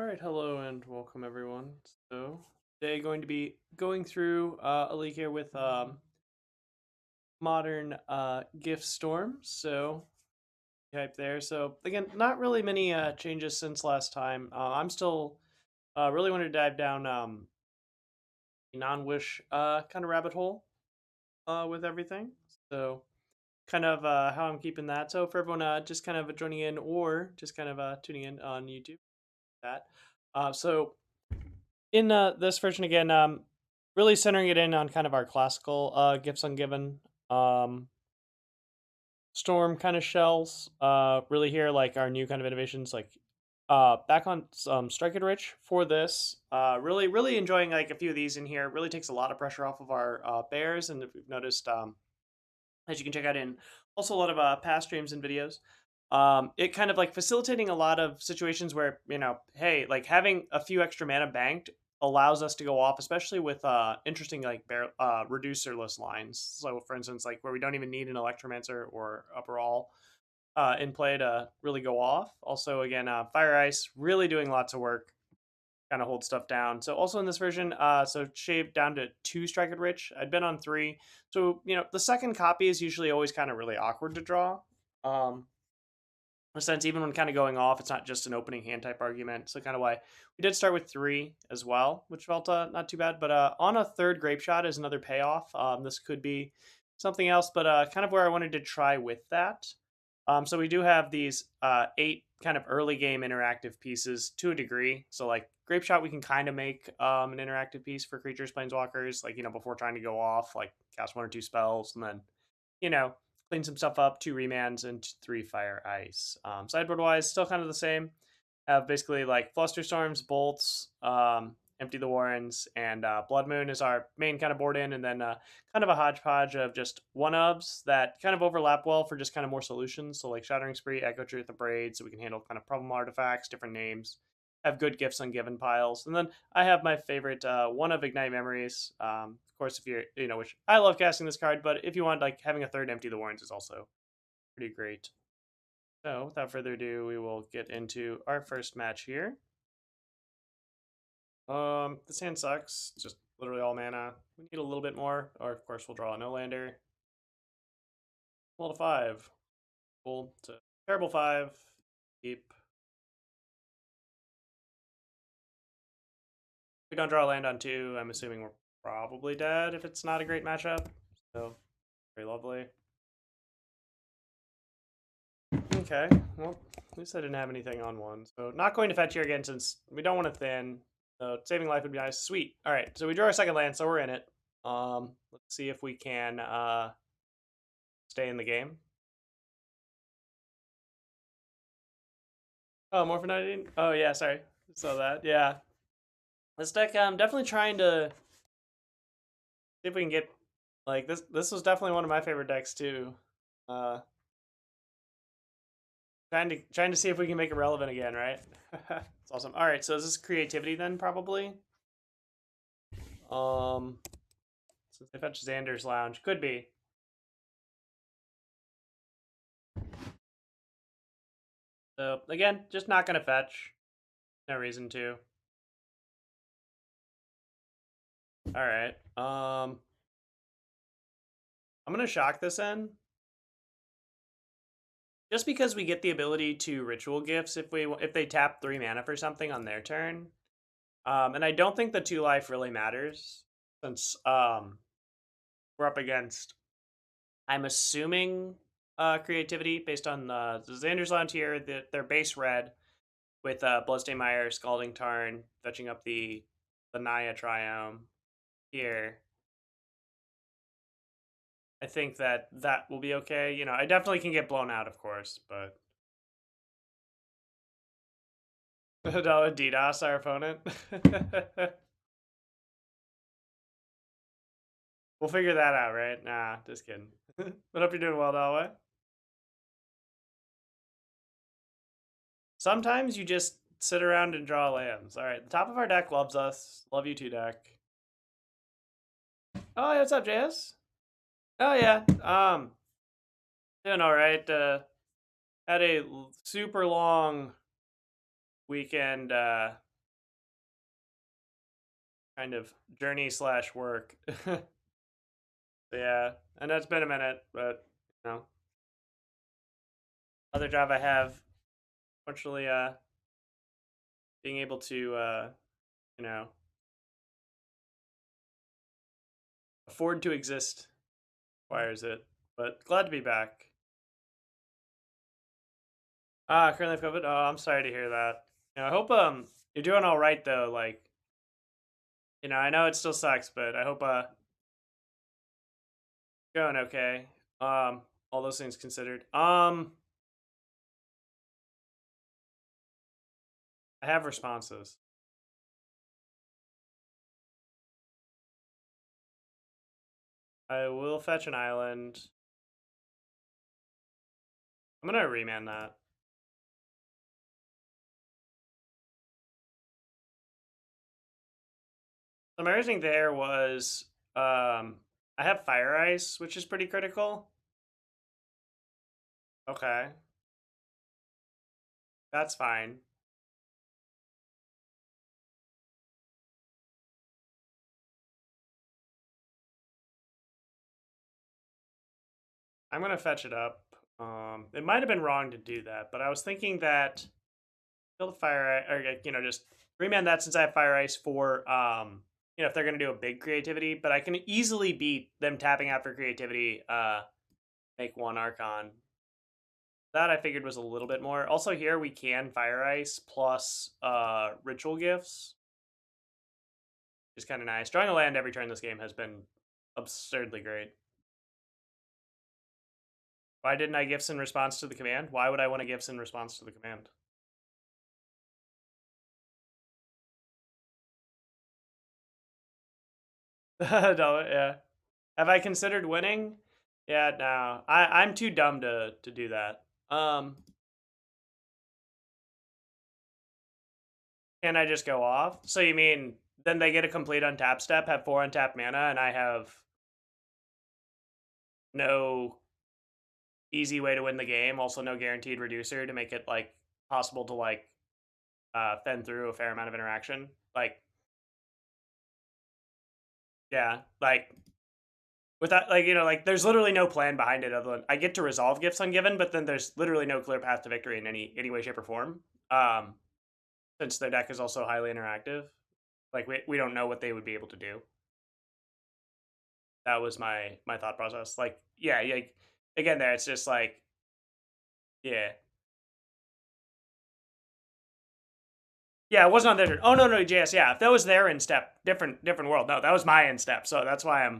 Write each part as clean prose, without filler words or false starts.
All right, hello and welcome everyone. So today going to be going through a league here with modern Gift Storm. So type there. So again, not really many changes since last time. I'm still really want to dive down non-wish kind of rabbit hole with everything. So kind of how I'm keeping that. So for everyone just kind of joining in or just kind of tuning in on YouTube, that. So in this version again, really centering it in on kind of our classical Gifts Ungiven storm kind of shells. Really here like our new kind of innovations, like back on some Strike It Rich for this. Really enjoying like a few of these in here. Really takes a lot of pressure off of our bears, and if you've noticed, as you can check out in also a lot of past streams and videos. It kind of like facilitating a lot of situations where, hey, like having a few extra mana banked allows us to go off, especially with interesting like reducerless lines. So for instance, like where we don't even need an Electromancer or a Baral in play to really go off. Also, again, Fire Ice really doing lots of work, kind of hold stuff down. So also in this version, so shaved down to 2 Strike It Rich. I'd been on 3. So, the second copy is usually always kind of really awkward to draw. In a sense, even when kind of going off, it's not just an opening hand type argument. So kind of why we did start with 3 as well, which felt not too bad. But on a third Grapeshot is another payoff. This could be something else, but kind of where I wanted to try with that. So we do have these 8 kind of early game interactive pieces to a degree. So like Grapeshot, we can kind of make an interactive piece for creatures, planeswalkers, like, before trying to go off, like cast 1 or 2 spells, and then, clean some stuff up, 2 remands and 3 fire ice. Sideboard wise, still kind of the same. Have basically like Flusterstorms, bolts, empty the warrens, and Blood Moon is our main kind of board in, and then kind of a hodgepodge of just one-ofs that kind of overlap well for just kind of more solutions. So like Shattering Spree, Echo Truth, Abrade, so we can handle kind of problem artifacts, different names. Have good Gifts Ungiven piles, and then I have my favorite one of Ignite Memories. Of course, if you're, which I love casting this card, but if you want, like, having a third Empty the Warrens is also pretty great. So without further ado, we will get into our first match here. This hand sucks. It's just literally all mana. We need a little bit more, or of course we'll draw a no-lander. Roll to 5. Cool. It's a terrible 5. Keep. If we don't draw a land on 2, I'm assuming we're probably dead if it's not a great matchup. So, very lovely. Okay, well, at least I didn't have anything on 1. So not going to fetch here again since we don't want to thin. So saving life would be nice. Sweet. All right, so we drew our second land, so we're in it. Let's see if we can stay in the game. Oh, more for 19? Oh, yeah, sorry. Saw that. Yeah. This deck, I'm definitely trying to see if we can get, like, this was definitely one of my favorite decks, too. Trying to see if we can make it relevant again, right? It's awesome. All right, so is this creativity then, probably? Since they fetch Xander's Lounge, could be. So again, just not gonna fetch. No reason to. All right. I'm gonna shock this in. Just because we get the ability to ritual gifts if they tap 3 mana for something on their turn. And I don't think the 2 life really matters since we're up against, I'm assuming, creativity based on the Xander's Lounge here. Their base red with Bloodstained Mire, Scalding Tarn, fetching up the Naya Triome here. I think that will be okay. I definitely can get blown out, of course, but no, DDoS our opponent. We'll figure that out, right? Nah, just kidding. But hope you're doing well, Dalway. Sometimes you just sit around and draw lands. All right, the top of our deck loves us. Love you too, deck. Oh, yeah, what's up, JS? Oh, yeah. Doing all right. Had a super long weekend kind of journey slash work. Yeah, and it's been a minute, but you know, other job I have, fortunately, being able to, you know, afford to exist requires it. But glad to be back. Currently have COVID. Oh, I'm sorry to hear that. I hope you're doing all right though. Like, I know it still sucks, but I hope going okay. All those things considered. I have responses. I will fetch an island. I'm gonna remand that. The main thing there was I have Fire Ice, which is pretty critical. Okay, that's fine. I'm gonna fetch it up. It might have been wrong to do that, but I was thinking that kill the Fire Ice, or just remand that since I have Fire Ice for if they're gonna do a big creativity, but I can easily beat them tapping after creativity. Make one Archon. That I figured was a little bit more. Also here we can Fire Ice plus Ritual Gifts. Which is kind of nice. Drawing a land every turn this game has been absurdly great. Why didn't I Gifts in response to the command? Why would I want to Gifts in response to the command? No, yeah. Have I considered winning? Yeah, no. I'm too dumb to do that. Can I just go off? So you mean then they get a complete untap step, have 4 untapped mana, and I have no easy way to win the game, also no guaranteed reducer to make it like possible to like fend through a fair amount of interaction. Like, yeah, like without like there's literally no plan behind it other than I get to resolve Gifts Ungiven, but then there's literally no clear path to victory in any way, shape, or form. Um, since their deck is also highly interactive, like we don't know what they would be able to do. That was my thought process. Like, yeah, like again, there it's just like, yeah, yeah, it wasn't on their turn. Oh no, JS, yeah, if that was their in step, different world. No, that was my in step, so that's why I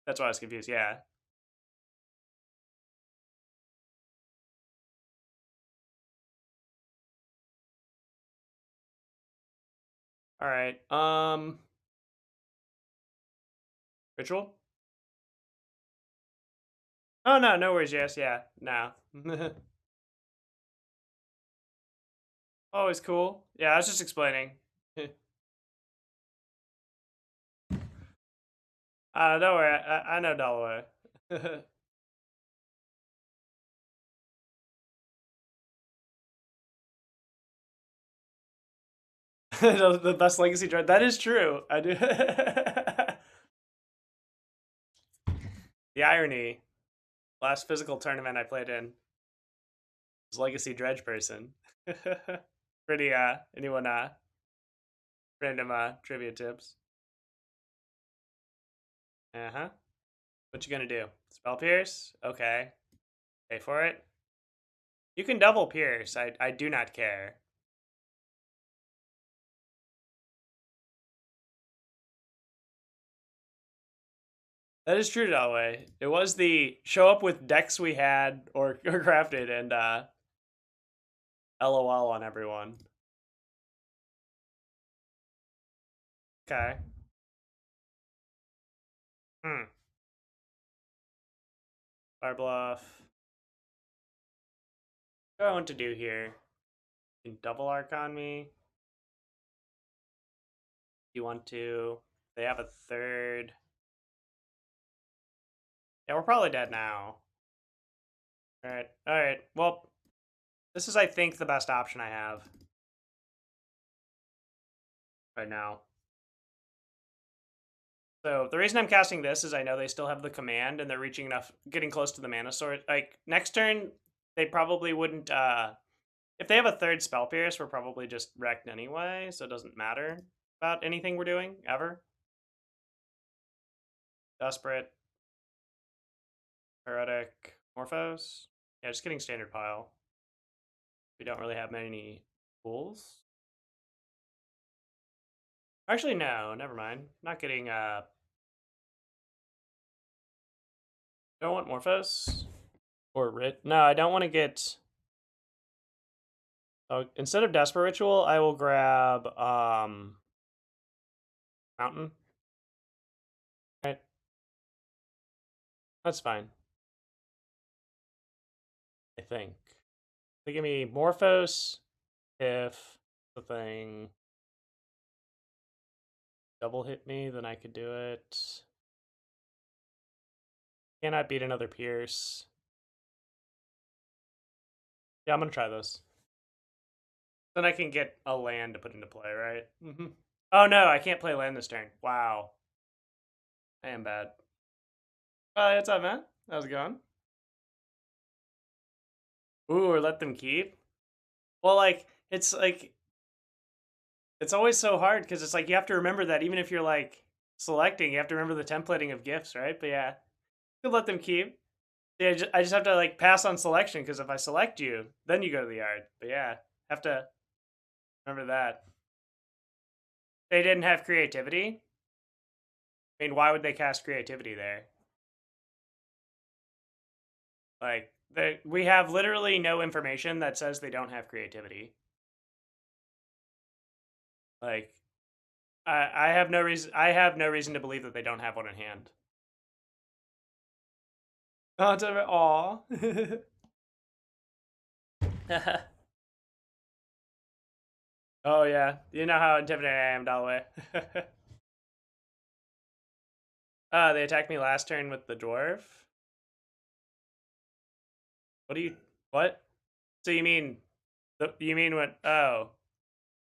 was confused. Yeah. All right. Ritual. Oh no, no worries. Yes, yeah, no. Always cool. Yeah, I was just explaining. Don't worry, I know Dalloway. The best legacy dread. That is true. I do. The irony. Last physical tournament I played in was Legacy Dredge person. Pretty anyone random trivia tips. Uh-huh. What you gonna do? Spell Pierce? Okay. Pay for it. You can double Pierce. I do not care. That is true, Dalway. It was the show up with decks we had or crafted and LOL on everyone. Okay. Hmm. Spirebluff. What do I want to do here? You can double arc on me. You want to? They have a third. Yeah, we're probably dead now. Alright. Alright. Well, this is, I think, the best option I have right now. So the reason I'm casting this is I know they still have the command and they're reaching enough, getting close to the mana source. Like next turn, they probably wouldn't. If they have a third Spell Pierce, we're probably just wrecked anyway, so it doesn't matter about anything we're doing ever. Desperate, Pyretic Morphos. Yeah, just getting standard pile. We don't really have many tools. Actually, no, never mind. Not getting don't want Morphos or Rit. No, I don't want to get. Oh, instead of Desperate Ritual, I will grab Mountain. Right, that's fine. I think they give me Morphos if the thing double hit me, then I could do it. Cannot beat another Pierce. Yeah, I'm gonna try this. Then I can get a land to put into play, right? Mm-hmm. Oh no, I can't play land this turn. Wow. I am bad. What's up, man? How's it going? Ooh, or let them keep? Well, it's always so hard because it's like you have to remember that even if you're like selecting, you have to remember the templating of gifts, right? But yeah, you could let them keep. Yeah, I just have to like pass on selection because if I select you, then you go to the yard. But yeah, have to remember that. They didn't have creativity. I mean, why would they cast creativity there? Like, we have literally no information that says they don't have creativity. Like, I have no reason. I have no reason to believe that they don't have one in hand. Oh, it's over. Aw. Oh yeah, you know how intimidating I am, Dalloway. They attacked me last turn with the dwarf. What do you? What? So you mean? You mean what? Oh,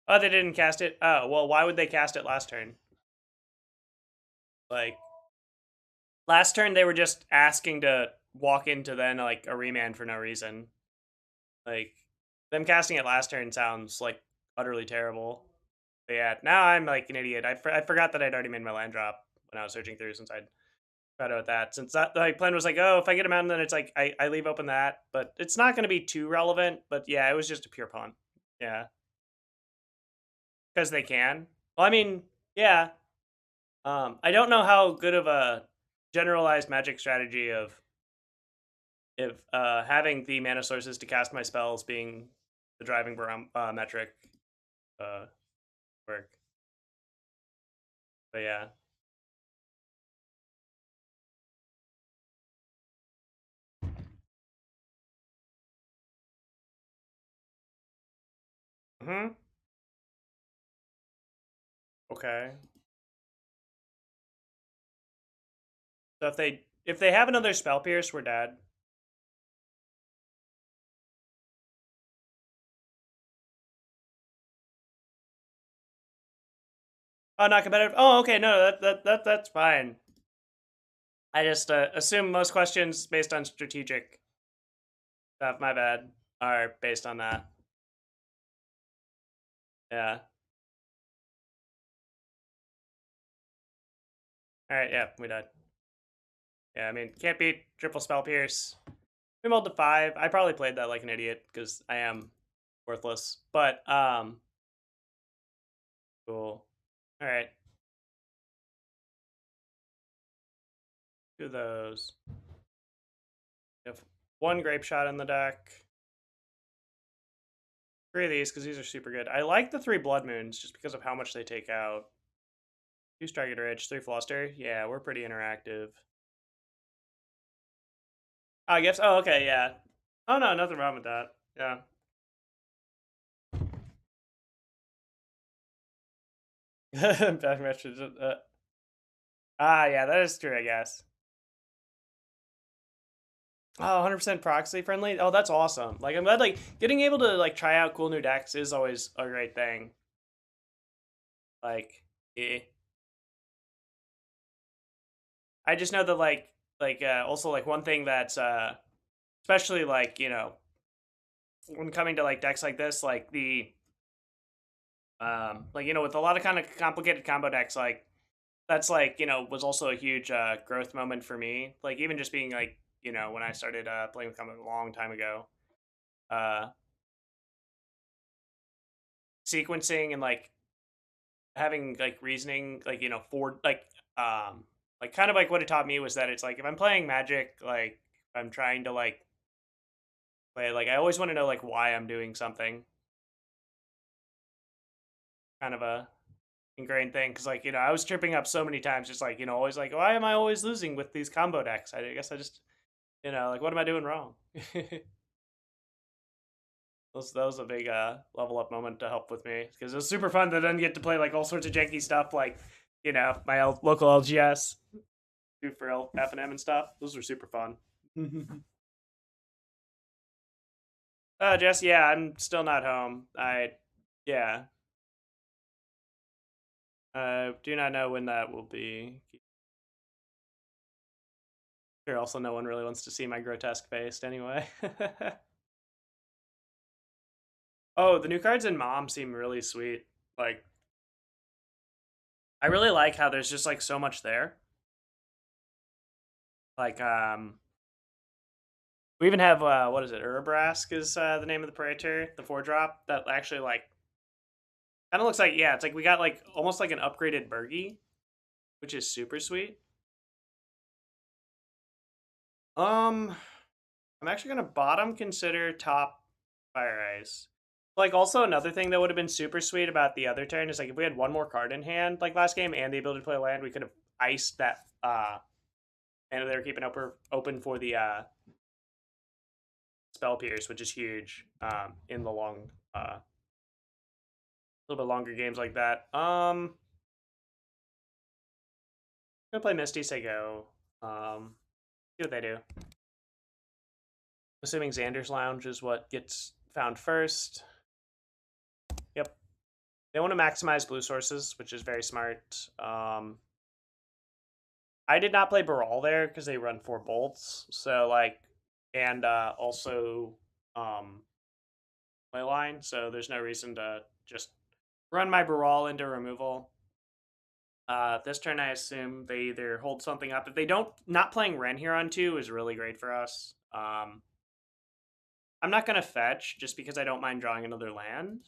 oh, they didn't cast it. Oh, well, why would they cast it last turn? Like last turn, they were just asking to walk into then like a remand for no reason. Like them casting it last turn sounds like utterly terrible. But yeah, now I'm like an idiot. I forgot that I'd already made my land drop when I was searching through since I'd tried out that. Since that like plan was like, oh, if I get a mountain, then it's like I leave open that, but it's not going to be too relevant. But yeah, it was just a pure pawn. Yeah, because they can. Well, I mean, yeah. I don't know how good of a generalized magic strategy of if having the mana sources to cast my spells being the driving metric work. But yeah. Hmm. Okay. So if they have another spell pierce, we're dead. Oh, not competitive. Oh, okay. No, that's fine. I just assume most questions based on strategic stuff. My bad. Are based on that. Yeah. All right. Yeah, we died. Yeah, I mean, can't beat triple spell pierce. We mulled to 5. I probably played that like an idiot because I am worthless. But cool. All right. Do those. We have one Grapeshot in the deck. 3 of these because these are super good. I like the 3 Blood Moons just because of how much they take out. 2 Striker Rich, 3 Fluster. Yeah, we're pretty interactive. Oh, Gifts. Oh, okay, yeah. Oh no, nothing wrong with that. Yeah. Back message. Yeah, that is true, I guess. Oh, 100% proxy friendly. Oh, that's awesome. Like I'm glad like getting able to like try out cool new decks is always a great thing. Like, eh. I just know that also like one thing that's especially like when coming to like decks like this, like the like with a lot of kind of complicated combo decks, like that's like was also a huge growth moment for me. Like even just being like when I started playing with combo a long time ago, uh, sequencing and like having like reasoning, like for like kind of like what it taught me was that it's like if I'm playing Magic, like if I'm trying to like play, like I always want to know like why I'm doing something. Kind of a ingrained thing because like I was tripping up so many times, just like always like why am I always losing with these combo decks? I guess I just like what am I doing wrong? That was a big level up moment to help with me because it was super fun to then get to play like all sorts of janky stuff like my local LGS do for FNM and stuff. Those were super fun. Jess, yeah, I'm still not home. Yeah, do not know when that will be. Sure, also no one really wants to see my grotesque face anyway. Oh, the new cards in Mom seem really sweet. Like, I really like how there's just like so much there. Like, we even have what is it? Urabrask is the name of the Praetor, the 4-drop that actually like kind of looks like it's like we got like almost like an upgraded Bergie, which is super sweet. I'm actually gonna bottom consider top Fire Ice. Like also another thing that would have been super sweet about the other turn is like if we had one more card in hand like last game and the ability to play land, we could have iced that and they were keeping open for the spell pierce, which is huge in the long little bit longer games like that. Gonna play Misty, say go. See what they do. Assuming Xander's Lounge is what gets found first. Yep. They want to maximize blue sources, which is very smart. I did not play Baral there because they run 4 bolts. So like, and also play line. So there's no reason to just run my Baral into removal. This turn, I assume they either hold something up. If they don't, not playing Ren here on 2 is really great for us. I'm not going to fetch just because I don't mind drawing another land.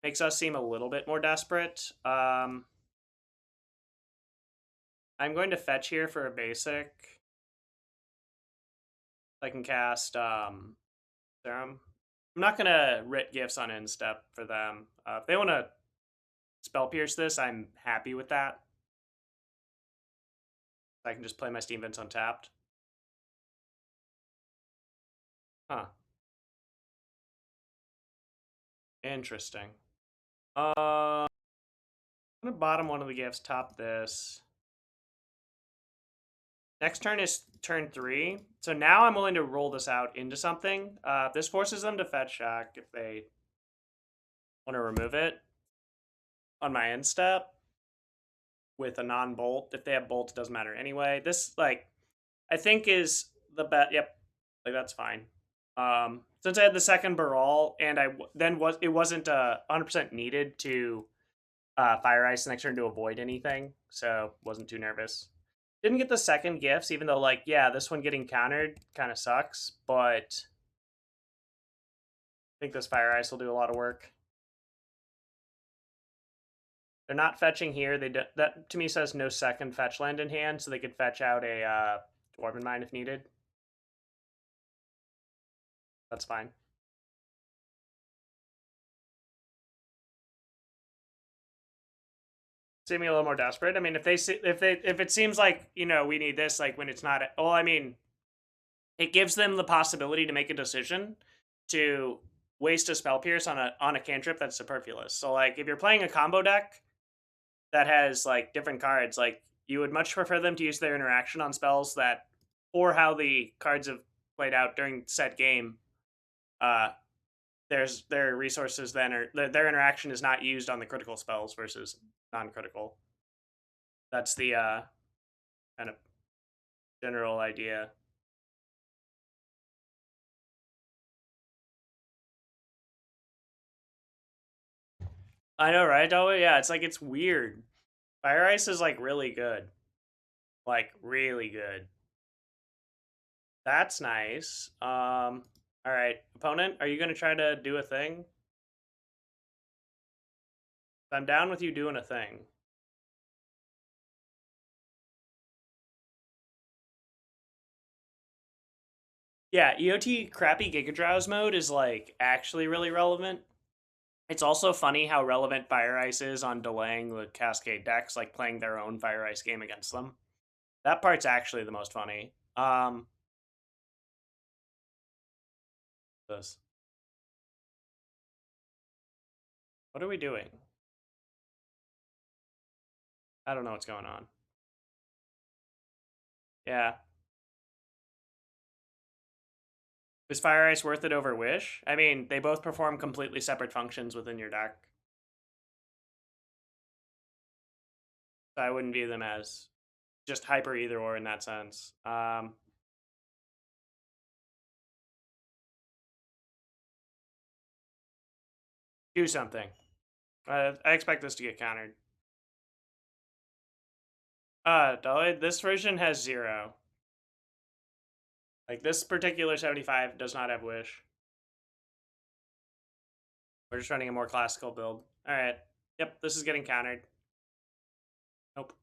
Makes us seem a little bit more desperate. I'm going to fetch here for a basic. I can cast Serum. I'm not going to writ Gifts on Instep for them. If they want to Spell Pierce this, I'm happy with that. I can just play my Steam Vents untapped. Huh. Interesting. I'm going to bottom one of the gifts, top this. Next turn is turn 3. So now I'm willing to roll this out into something. This forces them to fetch shock if they want to remove it on my end step with a non-bolt. If they have bolts, it doesn't matter anyway. This, like, I think is the bet. Yep, like that's fine. Since I had the second Baral and it wasn't 100% needed to Fire Ice the next turn to avoid anything, so wasn't too nervous. Didn't get the second gifts, even though like this one getting countered kind of sucks, but I think this Fire Ice will do a lot of work. They're not fetching here. That to me says no second fetch land in hand, so they could fetch out a Dwarven Mine if needed. That's fine. Seeming a little more desperate. I mean, if it seems like we need this, like when it's not. Well, I mean, it gives them the possibility to make a decision to waste a Spell Pierce on a cantrip that's superfluous. So like if you're playing a combo deck that has like different cards, like you would much prefer them to use their interaction on spells that, or how the cards have played out during said game. Their resources then are their interaction is not used on the critical spells versus non-critical. That's the kind of general idea. I know, right? Oh, yeah. It's like it's weird. Fire Ice is like really good, like really good. That's nice. All right, opponent, are you gonna try to do a thing? I'm down with you doing a thing. Yeah, EOT crappy Giga Drowse mode is like actually really relevant. It's also funny how relevant Fire Ice is on delaying the Cascade decks, like playing their own Fire Ice game against them. That part's actually the most funny. This. What are we doing? I don't know what's going on. Yeah. Is Fire Ice worth it over Wish? I mean, they both perform completely separate functions within your deck. So I wouldn't view them as just hyper either or in that sense. Do something. I expect this to get countered. Dolly, this version has 0. Like, this particular 75 does not have Wish. We're just running a more classical build. Alright. Yep, this is getting countered. Nope.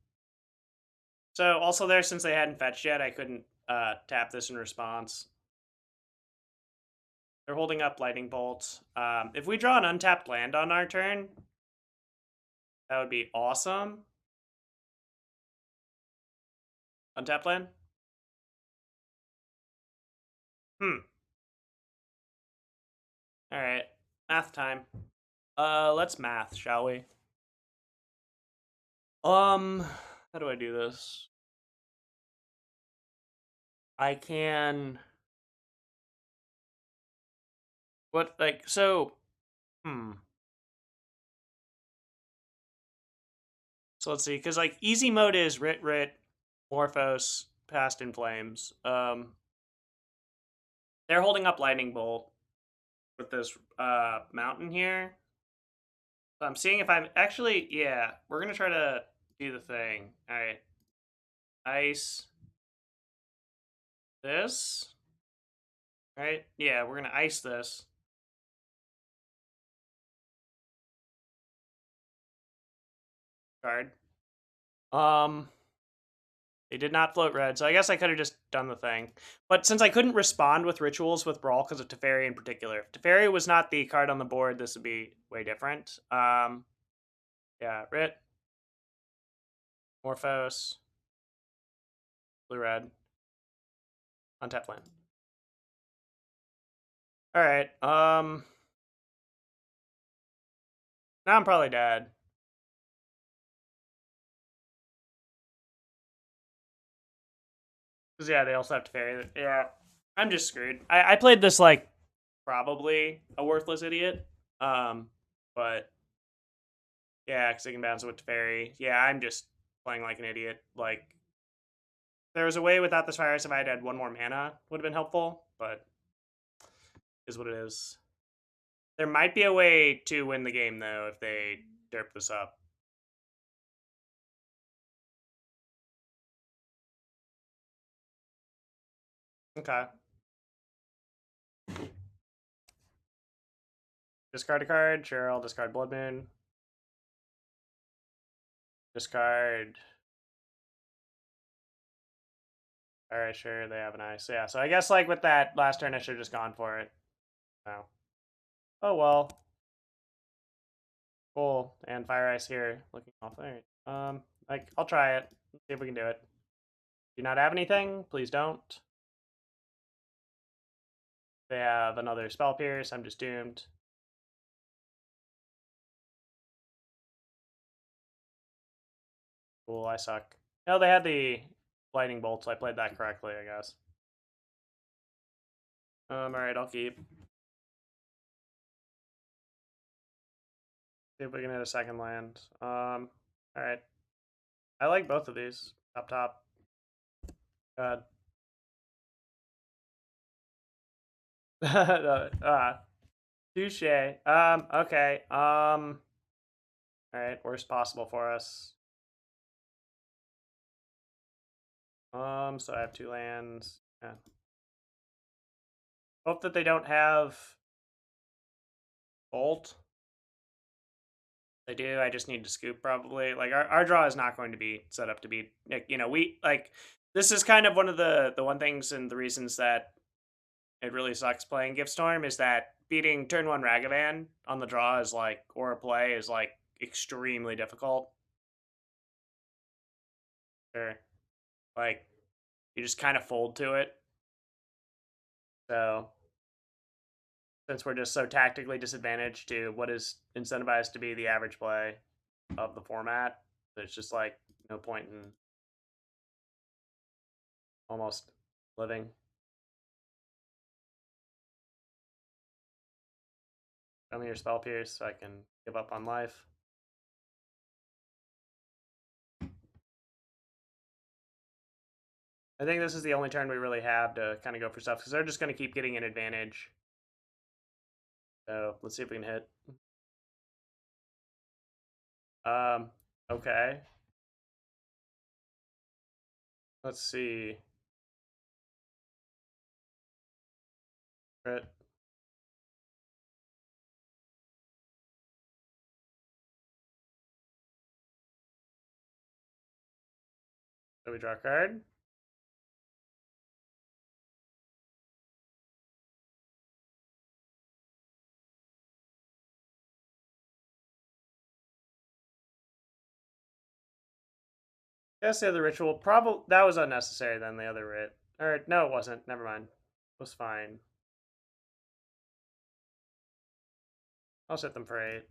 So, also there, since they hadn't fetched yet, I couldn't tap this in response. They're holding up Lightning Bolt. If we draw an untapped land on our turn, that would be awesome. Untapped land? Alright. Math time. Let's math, shall we? How do I do this? I can... What, like, so... So let's see, because, like, easy mode is Rit, Morphos, Past in Flames. They're holding up Lightning Bolt with this mountain here. So I'm seeing if I'm actually, yeah, we're gonna try to do the thing. All right, ice this. All right, yeah, we're gonna ice this. Card. They did not float red, so I guess I could have just done the thing. But since I couldn't respond with rituals with Brawl because of Teferi in particular, if Teferi was not the card on the board, this would be way different. Yeah, Rit, Morphos, blue red, untap land. All right. Now I'm probably dead. Cause yeah, they also have Teferi. Yeah, I'm just screwed. I played this like probably a worthless idiot. But yeah, because I can bounce it with Teferi. Yeah, I'm just playing like an idiot. Like, there was a way without this virus, if I had one more mana, would have been helpful, but is what it is. There might be a way to win the game, though, if they derp this up. Okay. Discard a card. Sure, I'll discard Blood Moon. Discard. Alright, sure, they have an ice. Yeah, so I guess, like, with that last turn, I should have just gone for it. Oh. Oh, well. Cool. And Fire Ice here. Looking off. Alright. Like, I'll try it. Let's see if we can do it. Do you not have anything? Please don't. They have another Spell Pierce. I'm just doomed. Cool, I suck. No, they had the Lightning Bolt, so I played that correctly, I guess. Alright, I'll keep. See if we can hit a second land. Alright. I like both of these. Top. God. Touche. Okay. All right. Worst possible for us. So I have 2 lands. Yeah. Hope that they don't have Bolt. They do. I just need to scoop probably. Like our draw is not going to be set up to be. You know, we like this is kind of one of the one things and the reasons that it really sucks playing Gift Storm is that beating turn one Ragavan on the draw is like or a play is like extremely difficult. Sure. Like you just kind of fold to it. So since we're just so tactically disadvantaged to what is incentivized to be the average play of the format, there's just like no point in almost living. Show me your spell pierce so I can give up on life. I think this is the only turn we really have to kind of go for stuff because they're just going to keep getting an advantage. So let's see if we can hit. Okay. Let's see. Crit. So we draw a card. Guess the other ritual probably that was unnecessary. Then the other writ, or no, it wasn't. Never mind. It was fine. I'll set them for 8.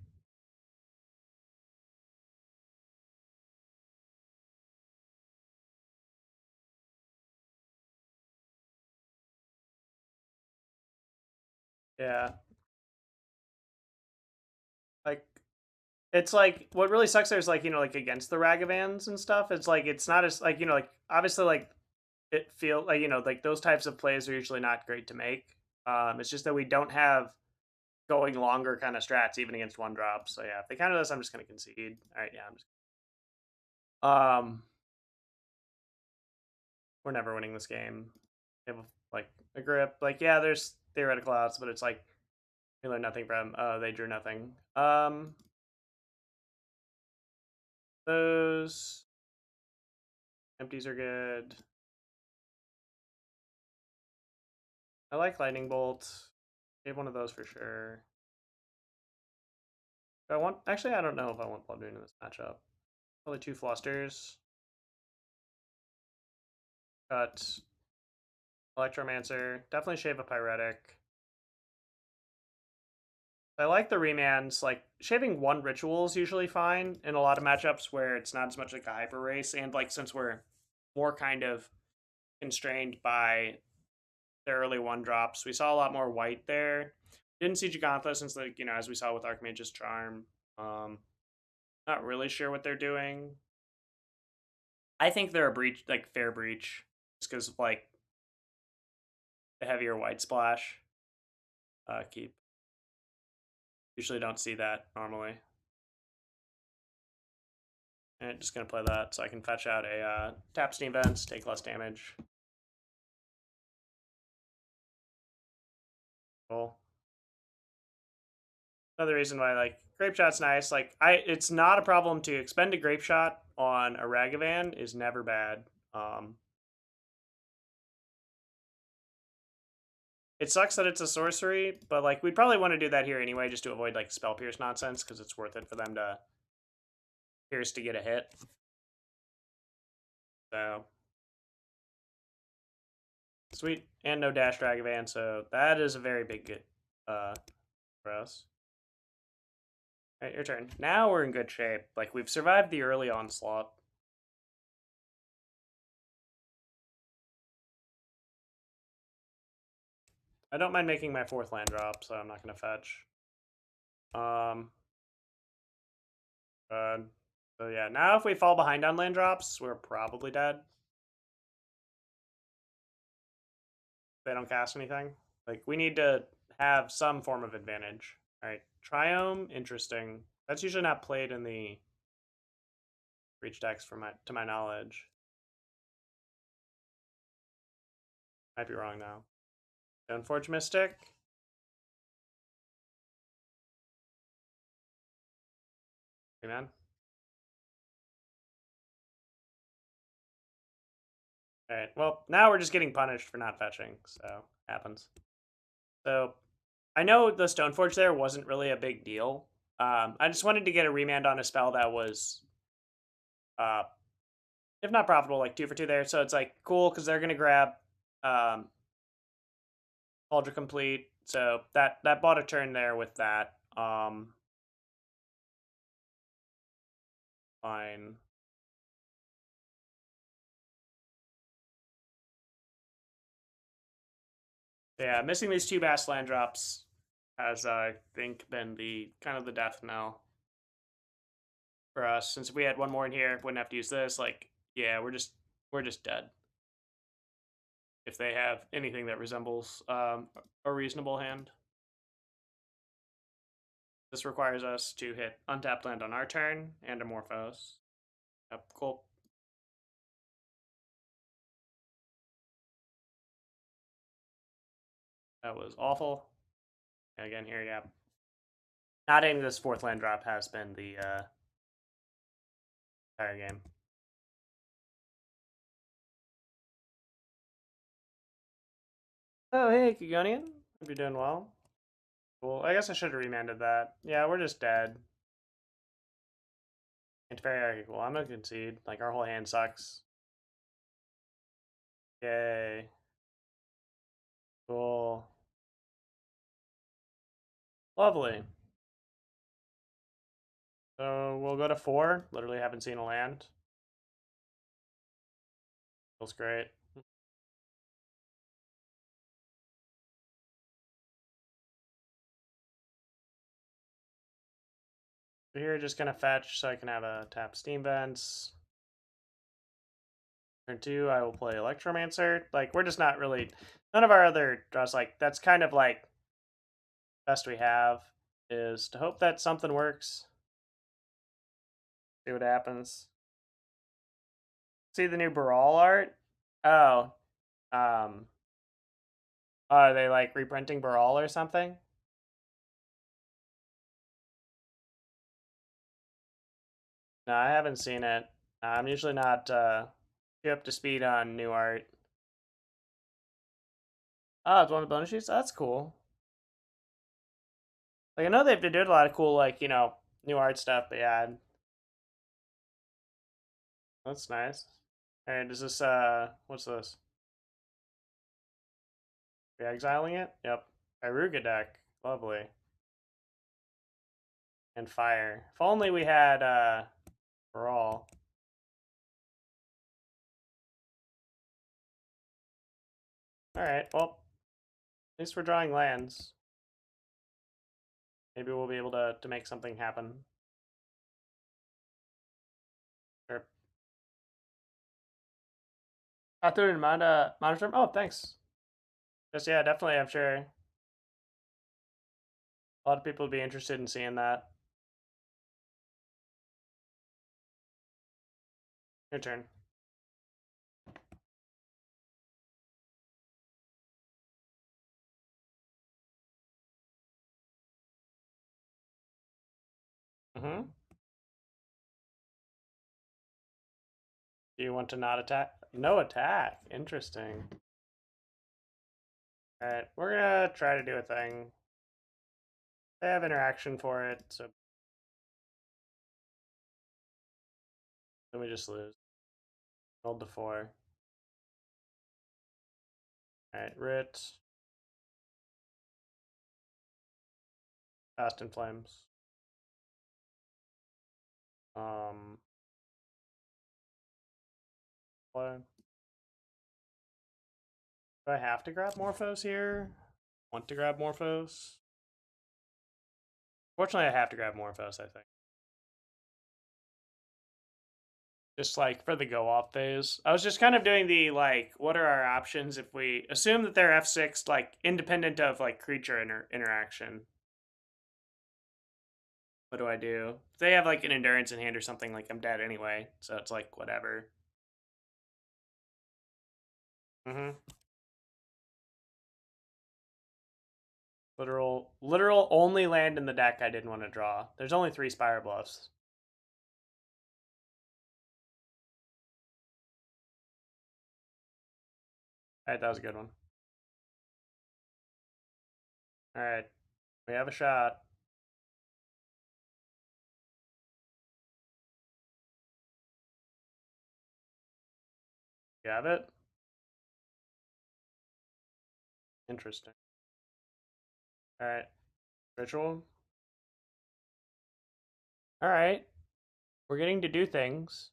Yeah. Like it's like what really sucks there is like like against the Ragavans and stuff. It's like it's not as like like obviously like it feel like like those types of plays are usually not great to make. It's just that we don't have going longer kind of strats even against one drops. So yeah, if they counter this, I'm just gonna concede. All right, yeah, I'm just. We're never winning this game. We have like a grip. Like yeah, there's theoretical outs, but it's like we learned nothing from. They drew nothing. Those empties are good. I like lightning bolt. Gave one of those for sure. Do I want actually I don't know if I want blood moon in this matchup. Probably 2 flusters. Cut Electromancer. Definitely shave a Pyretic. I like the remands. Like shaving 1 ritual is usually fine in a lot of matchups where it's not as much like a hyper race, and like since we're more kind of constrained by the early 1 drops, we saw a lot more white there. Didn't see Gigantha since like as we saw with Archmage's Charm. Not really sure what they're doing. I think they're a breach, like fair breach, just because of like the heavier white splash. Keep. Usually don't see that normally. And just gonna play that so I can fetch out a tap steam vents, take less damage. Cool. Another reason why like Grapeshot's nice. Like it's not a problem to expend a Grapeshot on a Ragavan is never bad. It sucks that it's a sorcery, but like we'd probably want to do that here anyway, just to avoid like spell pierce nonsense, because it's worth it for them to pierce to get a hit. So sweet, and no dash Dragavan, so that is a very big get for us. All right, your turn. Now we're in good shape. Like we've survived the early onslaught. I don't mind making my 4th land drop, so I'm not gonna fetch. So yeah, now if we fall behind on land drops, we're probably dead. They don't cast anything. Like, we need to have some form of advantage. All right, Triome, interesting. That's usually not played in the Reach decks, to my knowledge. Might be wrong now. Stoneforge Mystic. Hey, man. All right. Well, now we're just getting punished for not fetching, so happens. So I know the Stoneforge there wasn't really a big deal. I just wanted to get a remand on a spell that was, if not profitable, like 2 for 2 there. So it's like cool because they're gonna grab Ultra Complete. So that bought a turn there with that. Fine. Yeah, missing these 2 Bass land drops has, I think, been the kind of the death knell for us. Since if we had one more in here, wouldn't have to use this. Like, yeah, we're just dead. If they have anything that resembles a reasonable hand. This requires us to hit untapped land on our turn and Amorphose. Yep, cool. That was awful. And again, here, yeah. Not adding this 4th land drop has been the entire game. Oh, hey, Kigonian. Hope you're doing well. Cool. I guess I should have remanded that. Yeah, we're just dead. It's very cool. I'm gonna concede. Like, our whole hand sucks. Yay. Cool. Lovely. So we'll go to 4. Literally haven't seen a land. Feels great. So here, just gonna fetch so I can have a tap Steam Vents. Turn 2, I will play Electromancer. Like, we're just not really... None of our other draws, like, that's kind of, like, best we have is to hope that something works. See what happens. See the new Baral art? Oh. Are they, like, reprinting Baral or something? No, I haven't seen it. I'm usually not too up to speed on new art. Oh, it's one of the bonus sheets? That's cool. Like, I know they've been doing a lot of cool, like, you know, new art stuff, but yeah. That's nice. Alright, is this, what's this? Are we exiling it? Yep. Iruga deck. Lovely. And fire. If only we had, Brawl. Alright, well, at least we're drawing lands. Maybe we'll be able to make something happen. Sure. I threw it in Manamorphose. Oh, thanks. Just, yeah, definitely, I'm sure a lot of people would be interested in seeing that. Your turn. Mm-hmm. Do you want to not attack? No attack. Interesting. Alright, we're gonna try to do a thing. They have interaction for it, so then we just lose. Rolled to 4. Alright, Rit. Fast in Flames. Play. Do I have to grab Morphos here? Want to grab Morphos? Fortunately, I have to grab Morphos, I think. Just like for the go off phase. I was just kind of doing the like, what are our options if we assume that they're F6, like independent of like creature interaction? What do I do? If they have like an endurance in hand or something, like I'm dead anyway. So it's like whatever. Mm-hmm. Literal only land in the deck I didn't want to draw. There's only 3 Spirebluffs. Alright, that was a good one. Alright, we have a shot. You have it? Interesting. Alright, ritual. Alright, we're getting to do things.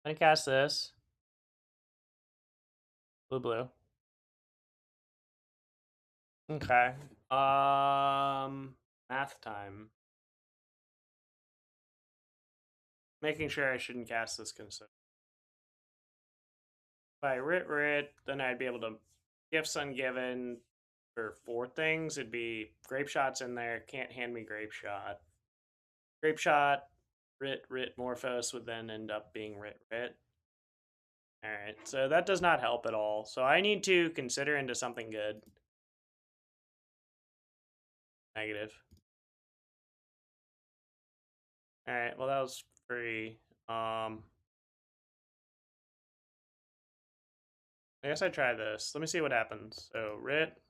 I'm gonna cast this. Blue. Okay. Math time. Making sure I shouldn't cast this consider. If I writ, then I'd be able to Gifts Ungiven for 4 things. It'd be Grapeshot's in there. Can't hand me Grapeshot. Grapeshot, writ, Morphose would then end up being writ. Alright, so that does not help at all. So I need to consider into something good. Negative. Alright, well that was free. I guess I try this. Let me see what happens. So writ.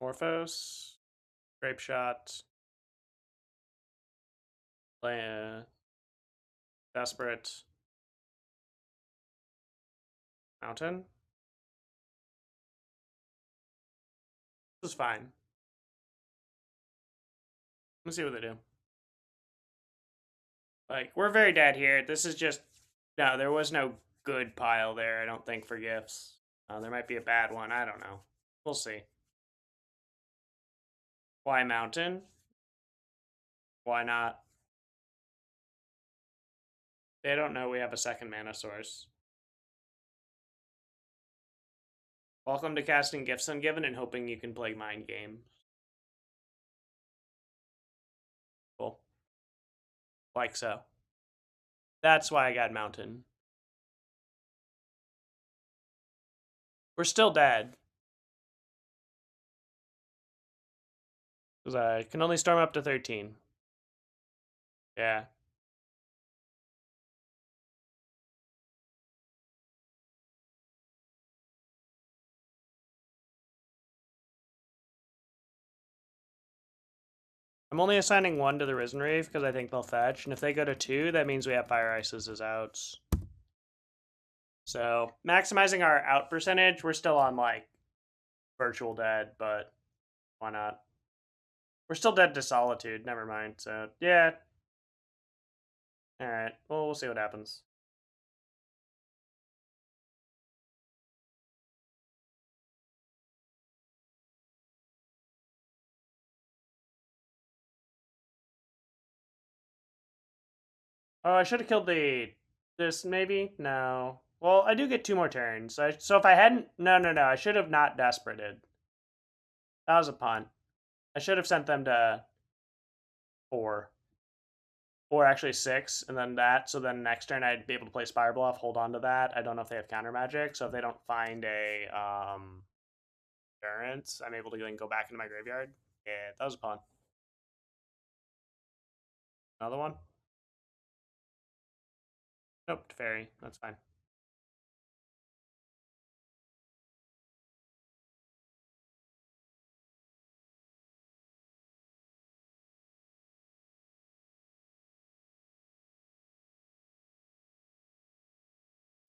Morphose. Grapeshot. Desperate. Mountain. This is fine. Let's see what they do. Like, we're very dead here. This is just... No, there was no good pile there, I don't think, for gifts. There might be a bad one. I don't know. We'll see. Why mountain? Why not? They don't know we have a second mana source. Welcome to casting Gifts Ungiven and hoping you can play Mind Game. Cool. Like so. That's why I got mountain. We're still dead. Because I can only storm up to 13. Yeah. I'm only assigning 1 to the Risen Reef because I think they'll fetch. And if they go to 2, that means we have Fire Ices as outs. So, maximizing our out percentage, we're still on, like, virtual dead, but why not? We're still dead to Solitude, never mind. So, yeah. Alright, well, we'll see what happens. Oh, I should have killed this, maybe? No. Well, I do get 2 more turns. So if I hadn't... No. I should have not Desperated. That was a punt. I should have sent them to 4. Or actually 6, and then that. So then next turn I'd be able to play Spirebluff, hold on to that. I don't know if they have counter magic, so if they don't find a endurance, I'm able to then go back into my graveyard. Yeah, that was a punt. Another one? Nope, fairy. That's fine.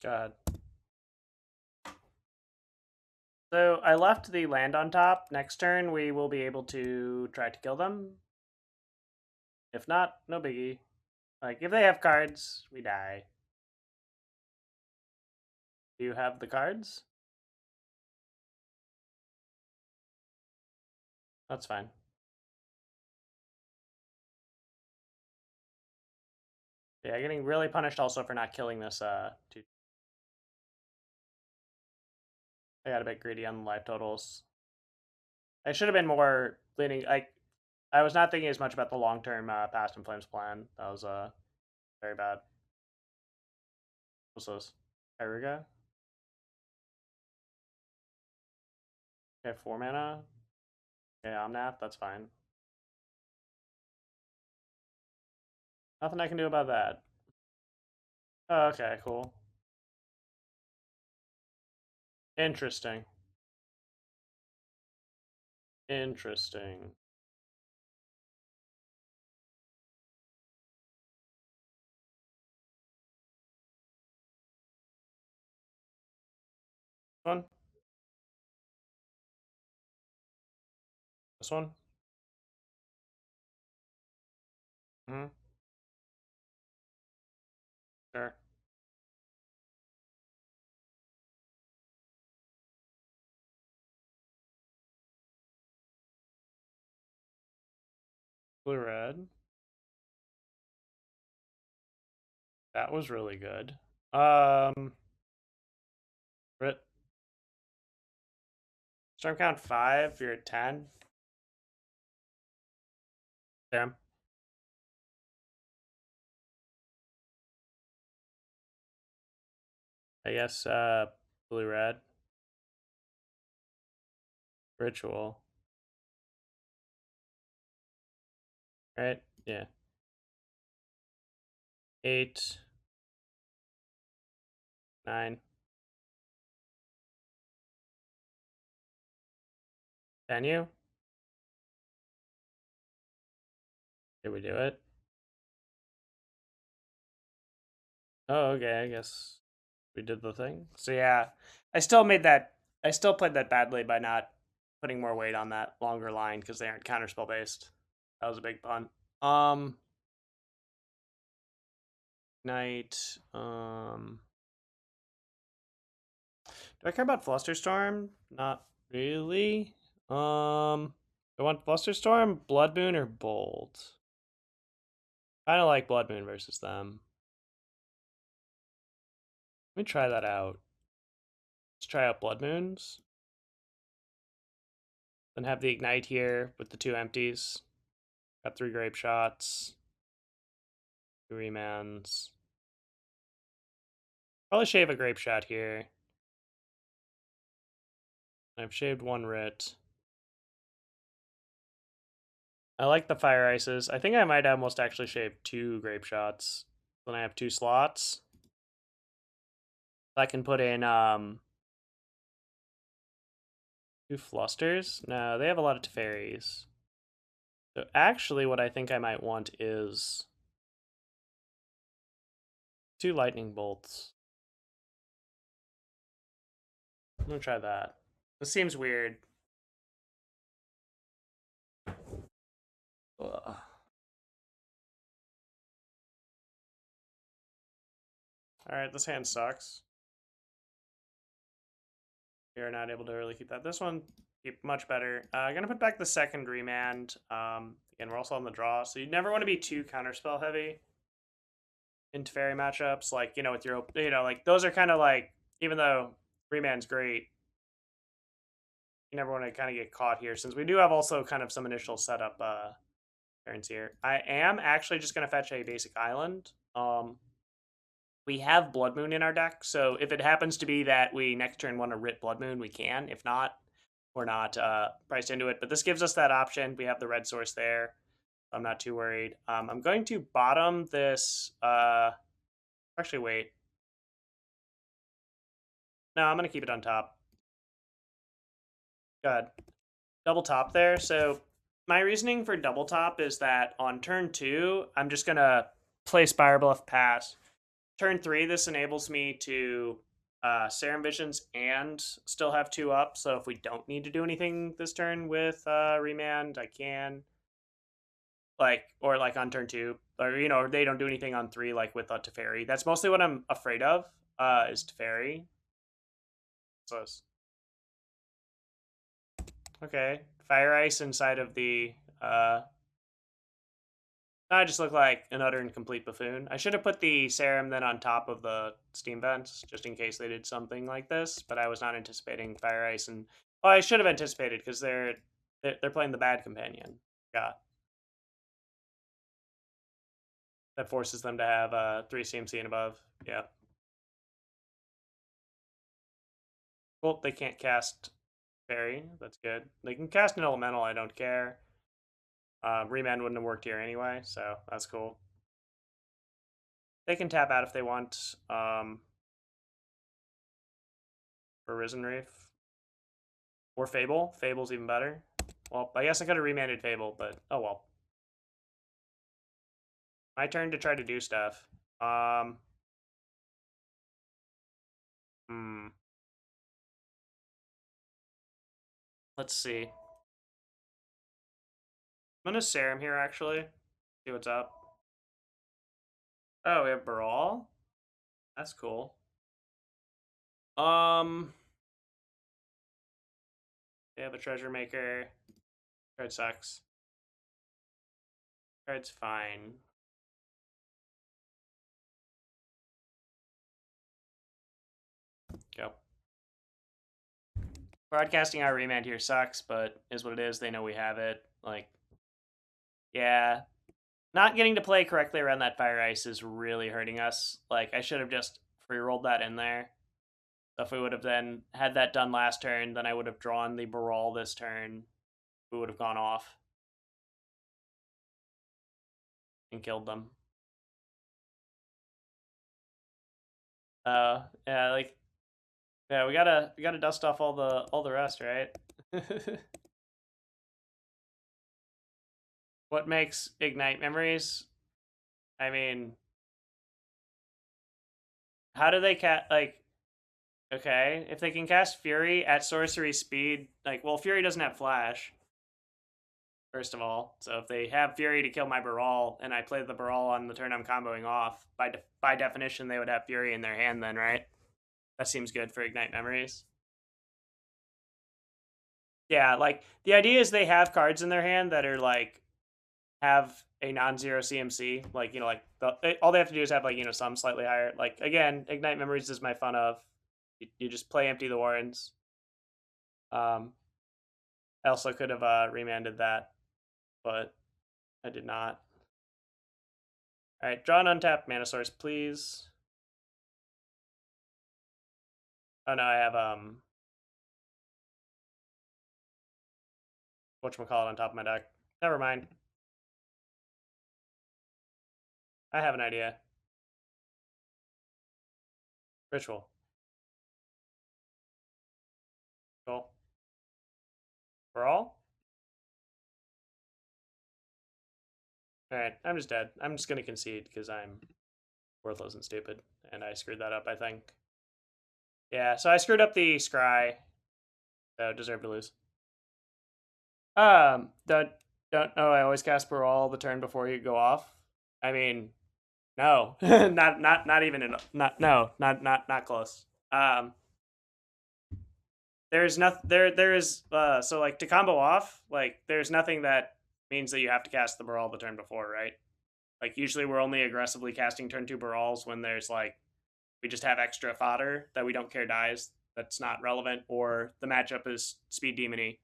God. So I left the land on top. Next turn, we will be able to try to kill them. If not, no biggie. Like, if they have cards, we die. Do you have the cards? That's fine. Yeah, getting really punished also for not killing this dude. I got a bit greedy on the life totals. I should have been more leaning. I was not thinking as much about the long term Past in Flames plan. That was very bad. What's those? Kyruga? Okay, 4 mana. Okay, Omnath, that's fine. Nothing I can do about that. Oh, okay, cool. Interesting. Interesting. One. This one. Mm-hmm. Sure. Blue red. That was really good. Crit. Storm count 5. You're at 10. Damn. I guess blue red. Ritual. Right? Yeah. 8. 9. Can you? Did we do it? Oh, okay. I guess we did the thing. So yeah, I still made that. I still played that badly by not putting more weight on that longer line because they aren't counterspell based. That was a big pun. Night. Do I care about Flusterstorm? Not really. I want Flusterstorm, Blood Moon, or Bolt. Kind of like Blood Moon versus them. Let me try that out. Let's try out Blood Moons. Then have the Ignite here with the 2 empties. Got 3 Grapeshots. 2 Remands. Probably shave a Grapeshot here. I've shaved 1 Writ. I like the Fire Ices. I think I might almost actually shave 2 Grapeshots. Then I have 2 slots. I can put in 2 Flusters. No, they have a lot of Teferis. So actually what I think I might want is 2 Lightning Bolts. I'm gonna try that. This seems weird. Ugh. Alright, this hand sucks. We are not able to really keep that. This one, keep much better. Gonna put back the second Remand. Again, we're also on the draw, so you never want to be too counterspell heavy in Teferi matchups. Like, with your, like, those are kind of like, even though Remand's great, you never want to kind of get caught here, since we do have also kind of some initial setup turns here. I am actually just going to fetch a basic island. We have Blood Moon in our deck, so if it happens to be that we next turn want to Writ Blood Moon, we can. If not, we're not priced into it. But this gives us that option. We have the red source there. I'm not too worried. I'm going to bottom this. Actually, wait. No, I'm going to keep it on top. Good. Double top there. So my reasoning for double top is that on turn 2, I'm just going to play Spirebluff pass. Turn 3, this enables me to Serum Visions and still have 2 up. So if we don't need to do anything this turn with Remand, I can. Or on turn 2. Or, they don't do anything on 3 like with Teferi. That's mostly what I'm afraid of, is Teferi. Close. Okay. Fire Ice inside of the I just look like an utter and complete buffoon. I should have put the serum then on top of the steam vents, just in case they did something like this, but I was not anticipating Fire Ice, and well, I should have anticipated because they're playing the bad companion. Yeah. That forces them to have 3 CMC and above. Yeah. Well, they can't cast Fairy. That's good. They can cast an Elemental. I don't care. Remand wouldn't have worked here anyway, so that's cool. They can tap out if they want. For Risen Reef. Or Fable. Fable's even better. Well, I guess I could have remanded Fable, but oh well. My turn to try to do stuff. Hmm. Let's see. I'm gonna Serum here, actually. See what's up. Oh, we have Baral? That's cool. They have a Treasure Maker. Card sucks. Card's fine. Go. Broadcasting our Remand here sucks, but is what it is. They know we have it. Like, yeah. Not getting to play correctly around that Fire Ice is really hurting us. Like, I should have just free-rolled that in there. If we would have then had that done last turn, then I would have drawn the Baral this turn. We would have gone off. And killed them. Yeah, like, yeah, we gotta dust off all the rest, right? What makes Ignite Memories? I mean, how do they like? Okay, if they can cast Fury at sorcery speed, like, well, Fury doesn't have Flash. First of all, so if they have Fury to kill my Baral, and I play the Baral on the turn I'm comboing off, by definition, they would have Fury in their hand then, right? That seems good for Ignite Memories. Yeah, like, the idea is they have cards in their hand that are, like, have a non-zero CMC. Like, you know, like, all they have to do is have, like, you know, some slightly higher. Like, again, Ignite Memories is my fun of. You just play Empty the Warrens. I also could have remanded that, but I did not. All right, draw an untapped mana source, please. Oh no, I have whatchamacallit on top of my deck. Never mind. I have an idea. Ritual. Cool. Brawl? Alright, I'm just dead. I'm just gonna concede because I'm worthless and stupid. And I screwed that up, I think. Yeah, so I screwed up the scry. So deserve to lose. Don't know. I always cast Brawl the turn before you go off. I mean, no, not even not close. There's nothing there is so, like, to combo off, like, there's nothing that means that you have to cast the Baral the turn before, right? Like, usually we're only aggressively casting turn 2 Barals when there's, like, we just have extra fodder that we don't care dies that's not relevant, or the matchup is speed demony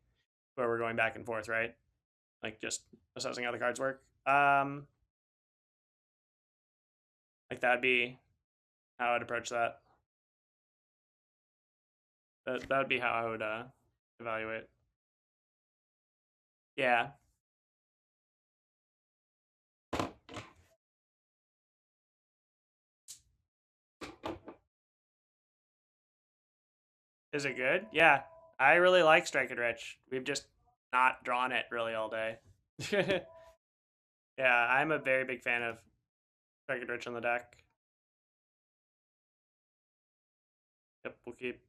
where we're going back and forth, right? Like, just assessing how the cards work. Like, that'd be how I'd approach that. That would be how I would evaluate. Yeah. Is it good? Yeah. I really like Strike and Rich. We've just not drawn it really all day. Yeah, I'm a very big fan of Strike and Rich on the deck. Yep, we'll keep.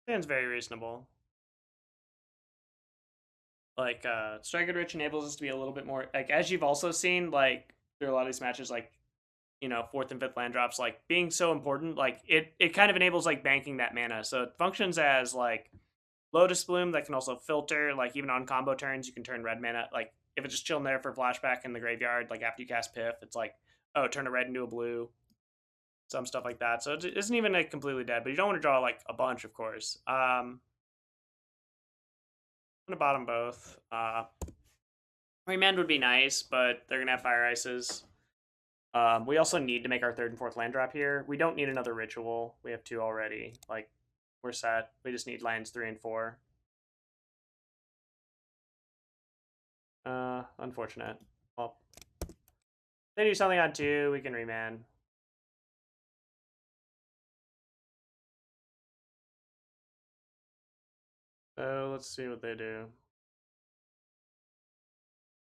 Sounds very reasonable. Like, Strike and Rich enables us to be a little bit more, like, as you've also seen, like, through a lot of these matches, like, you know, 4th and 5th land drops, like, being so important, like, it kind of enables, like, banking that mana. So it functions as, like, Lotus Bloom that can also filter, like, even on combo turns, you can turn red mana. Like, if it's just chilling there for flashback in the graveyard, like, after you cast Piff, it's like, oh, turn a red into a blue, some stuff like that. So it isn't even, like, completely dead, but you don't want to draw, like, a bunch, of course. I'm going to bottom both. Remand would be nice, but they're going to have Fire Ices. We also need to make our 3rd and 4th land drop here. We don't need another Ritual. We have 2 already. Like, we're set. We just need lands 3 and 4. Unfortunate. Well, if they do something on 2, we can remand. So let's see what they do.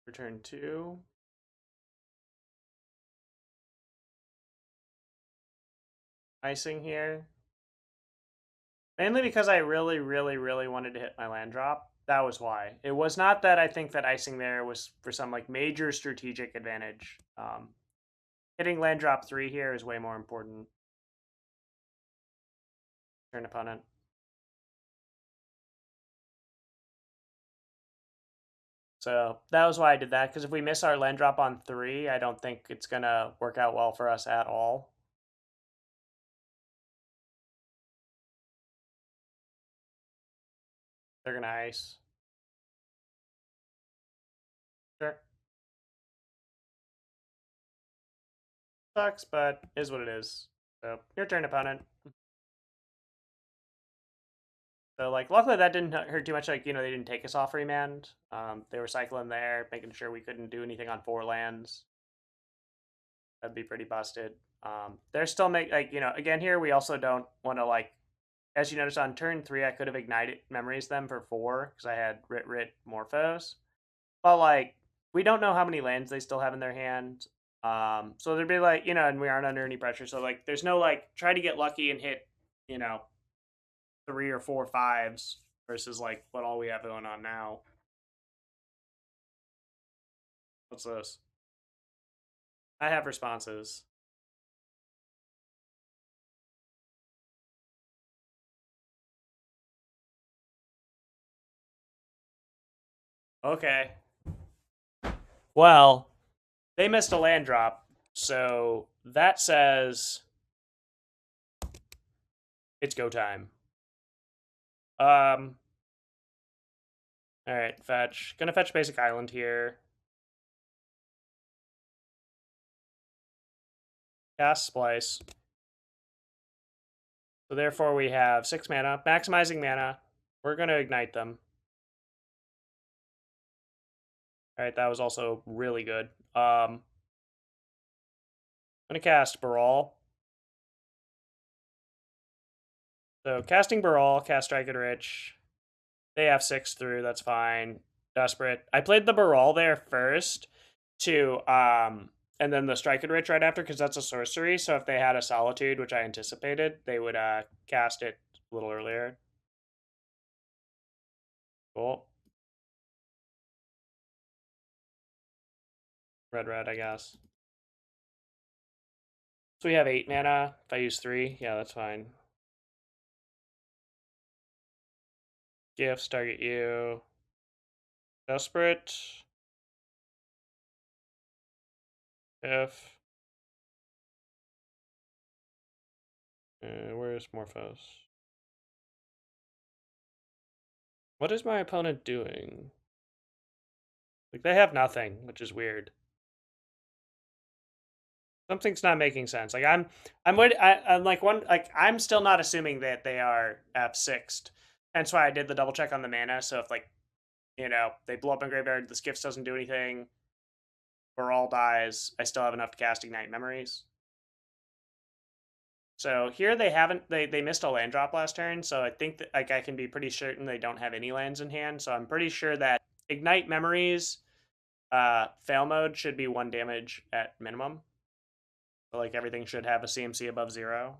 Return 2. Icing here. Mainly because I really, really, really wanted to hit my land drop. That was why. It was not that I think that icing there was for some like major strategic advantage. Hitting land drop 3 here is way more important. Turn opponent. So that was why I did that, because if we miss our land drop on 3, I don't think it's going to work out well for us at all. They're going to ice. Sure. Sucks, but is what it is. So your turn, opponent. So, like, luckily that didn't hurt too much. Like, you know, they didn't take us off remand. They were cycling there, making sure we couldn't do anything on 4 lands. That'd be pretty busted. They're still like, you know, again here we also don't want to, like, as you notice on turn 3, I could have ignited memories them for 4 because I had Rit Morphos. But like, we don't know how many lands they still have in their hand. So there'd be like, you know, and we aren't under any pressure. So like, there's no like try to get lucky and hit, you know, 3 or 4 5s versus like what all we have going on now. What's this? I have responses. Okay. Well, they missed a land drop, so that says it's go time. All right, fetch. Gonna fetch basic island here. Cast Splice. So therefore we have 6 mana, maximizing mana. We're gonna ignite them. All right, that was also really good. I'm gonna cast Baral. So casting Baral, cast Strike and Rich. They have 6 through, that's fine. Desperate. I played the Baral there first to and then the Strike and Rich right after because that's a sorcery. So if they had a Solitude, which I anticipated, they would cast it a little earlier. Cool. Red, I guess. So we have 8 mana. If I use 3, yeah, that's fine. Gifts, target you. Desperate. If. Where's Morphos? What is my opponent doing? Like, they have nothing, which is weird. Something's not making sense. Like, I'm still not assuming that they are F6'd. That's why I did the double check on the mana. So if, like, you know, they blow up in graveyard, the Gifts doesn't do anything, Baral dies, I still have enough to cast Ignite Memories. So here they missed a land drop last turn, so I think that like I can be pretty certain they don't have any lands in hand. So I'm pretty sure that Ignite Memories, fail mode should be 1 damage at minimum. So like everything should have a CMC above 0.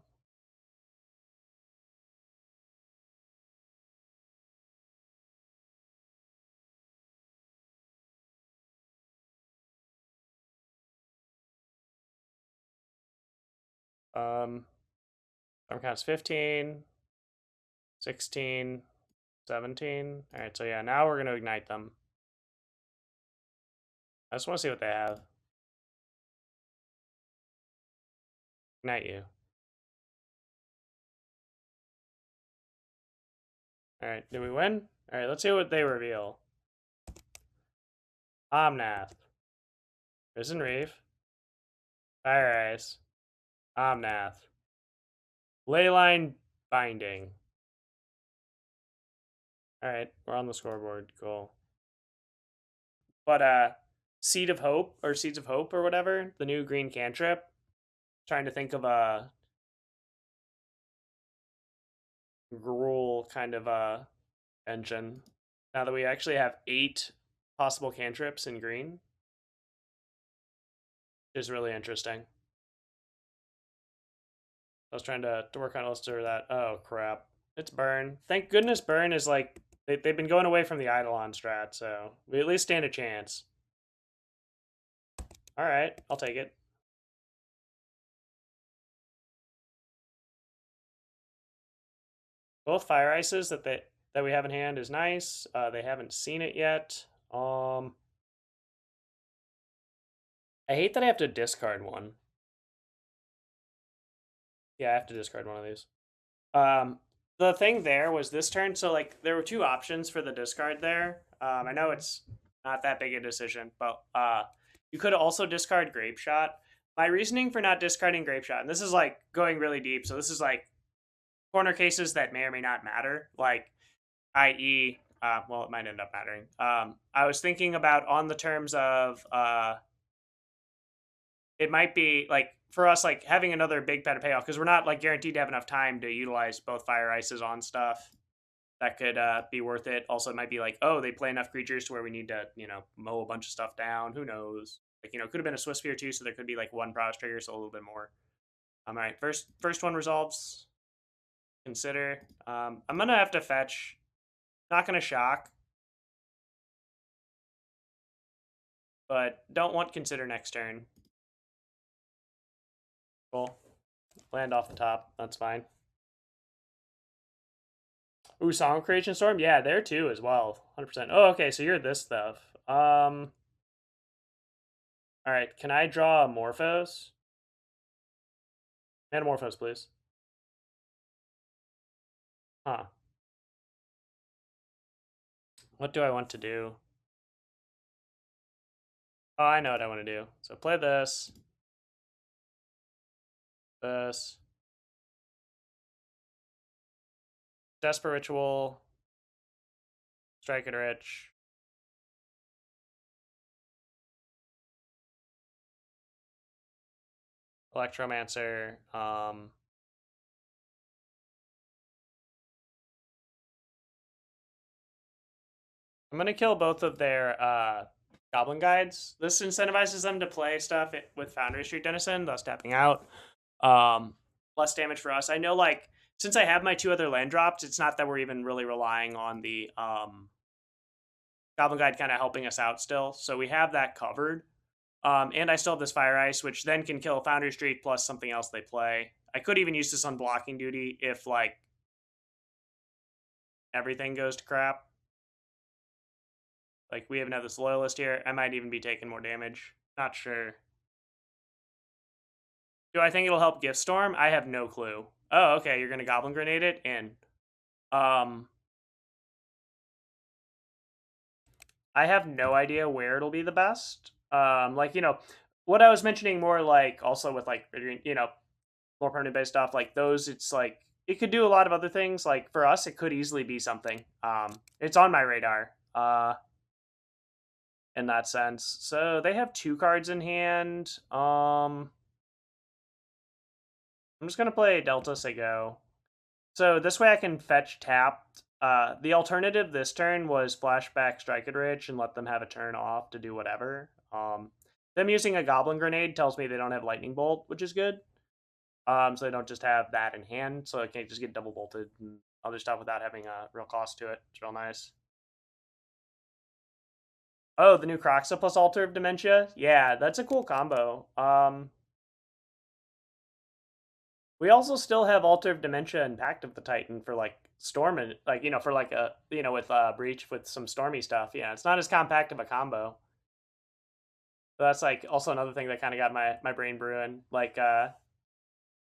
Storm count's 15, 16, 17. All right, so yeah, now we're gonna ignite them. I just want to see what they have. Ignite you. All right, did we win? All right, let's see what they reveal. Omnath. Risen Reef. Fire Ice. Omnath. Leyline Binding. All right, we're on the scoreboard. Cool. But Seed of Hope or Seeds of Hope or whatever, the new green cantrip. Trying to think of a Gruul kind of engine. Now that we actually have 8 possible cantrips in green, which is really interesting. I was trying to work on let's do that. Oh crap. It's Burn. Thank goodness Burn is like they've been going away from the Eidolon strat, so we at least stand a chance. Alright, I'll take it. Both Fire Ices that we have in hand is nice. They haven't seen it yet. I hate that I have to discard one. Yeah, I have to discard one of these. The thing there was this turn, so like there were 2 options for the discard there. I know it's not that big a decision, but you could also discard Grapeshot. My reasoning for not discarding Grapeshot, and this is like going really deep, so this is like corner cases that may or may not matter, like i.e., well, it might end up mattering. I was thinking about on the terms of it might be like for us like having another big pet to pay off because we're not like guaranteed to have enough time to utilize both Fire Ices on stuff. That could be worth it. Also, it might be like, oh, they play enough creatures to where we need to, mow a bunch of stuff down. Who knows? Like, it could have been a Swiss Sphere too, so there could be like 1 Prowess trigger, so a little bit more. All right, first one resolves. Consider. I'm gonna have to fetch. Not gonna shock, but don't want consider next turn. Cool. Land off the top. That's fine. Ooh, Song Creation Storm? Yeah, there too as well. 100%. Oh, okay, so you're this stuff. Alright, can I draw a Morphos? Manamorphose, please. Huh. What do I want to do? Oh, I know what I want to do. So play this. This. Desperate Ritual. Strike it rich. Electromancer. I'm gonna kill both of their Goblin Guides. This incentivizes them to play stuff with Foundry Street Denizen, thus tapping out. Less damage for us. I know, like, since I have my 2 other land drops, it's not that we're even really relying on the Goblin Guide kind of helping us out still. So we have that covered. And I still have this Fire Ice, which then can kill Foundry Street plus something else they play. I could even use this on blocking duty if, like, everything goes to crap. Like, we even have this Loyalist here. I might even be taking more damage. Not sure. Do I think it'll help Gift Storm? I have no clue. Oh, okay, you're going to Goblin Grenade it? And, I have no idea where it'll be the best. Like, what I was mentioning more, like, also with, like, more permanent-based stuff, like, those, it's, like, it could do a lot of other things. Like, for us, it could easily be something. It's on my radar, in that sense. So, they have 2 cards in hand. I'm just going to play Delta Sego. So this way I can fetch tapped. The alternative this turn was flashback Strike It Rich and let them have a turn off to do whatever. Them using a Goblin Grenade tells me they don't have Lightning Bolt, which is good. So they don't just have that in hand, so I can't just get double bolted and other stuff without having a real cost to it. It's real nice. Oh, the new Croxa plus Altar of Dementia? Yeah, that's a cool combo. We also still have Altar of Dementia and Pact of the Titan for like Storm and like for like a with Breach with some stormy stuff. Yeah, it's not as compact of a combo. But that's like also another thing that kind of got my brain brewing. Like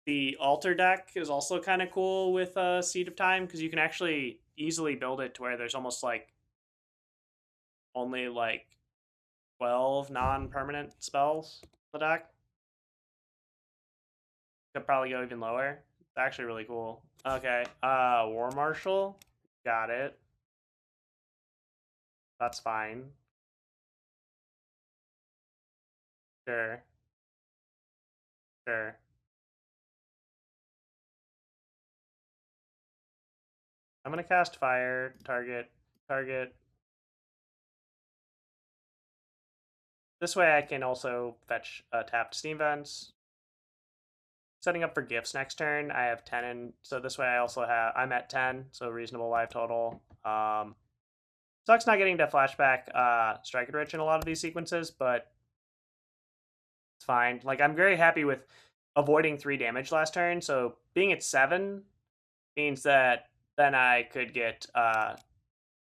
the Altar deck is also kind of cool with Seed of Time because you can actually easily build it to where there's almost like only like 12 non-permanent spells in the deck. Could probably go even lower. It's actually really cool. Okay, War Marshal, got it. That's fine. Sure, sure. I'm gonna cast Fire. Target. This way I can also fetch tapped Steam Vents. Setting up for gifts next turn. I have 10 in, so this way I also have, I'm at 10, so reasonable life total. Sucks not getting to flashback Strike Rich in a lot of these sequences, but it's fine. Like, I'm very happy with avoiding 3 damage last turn, so being at 7 means that then I could get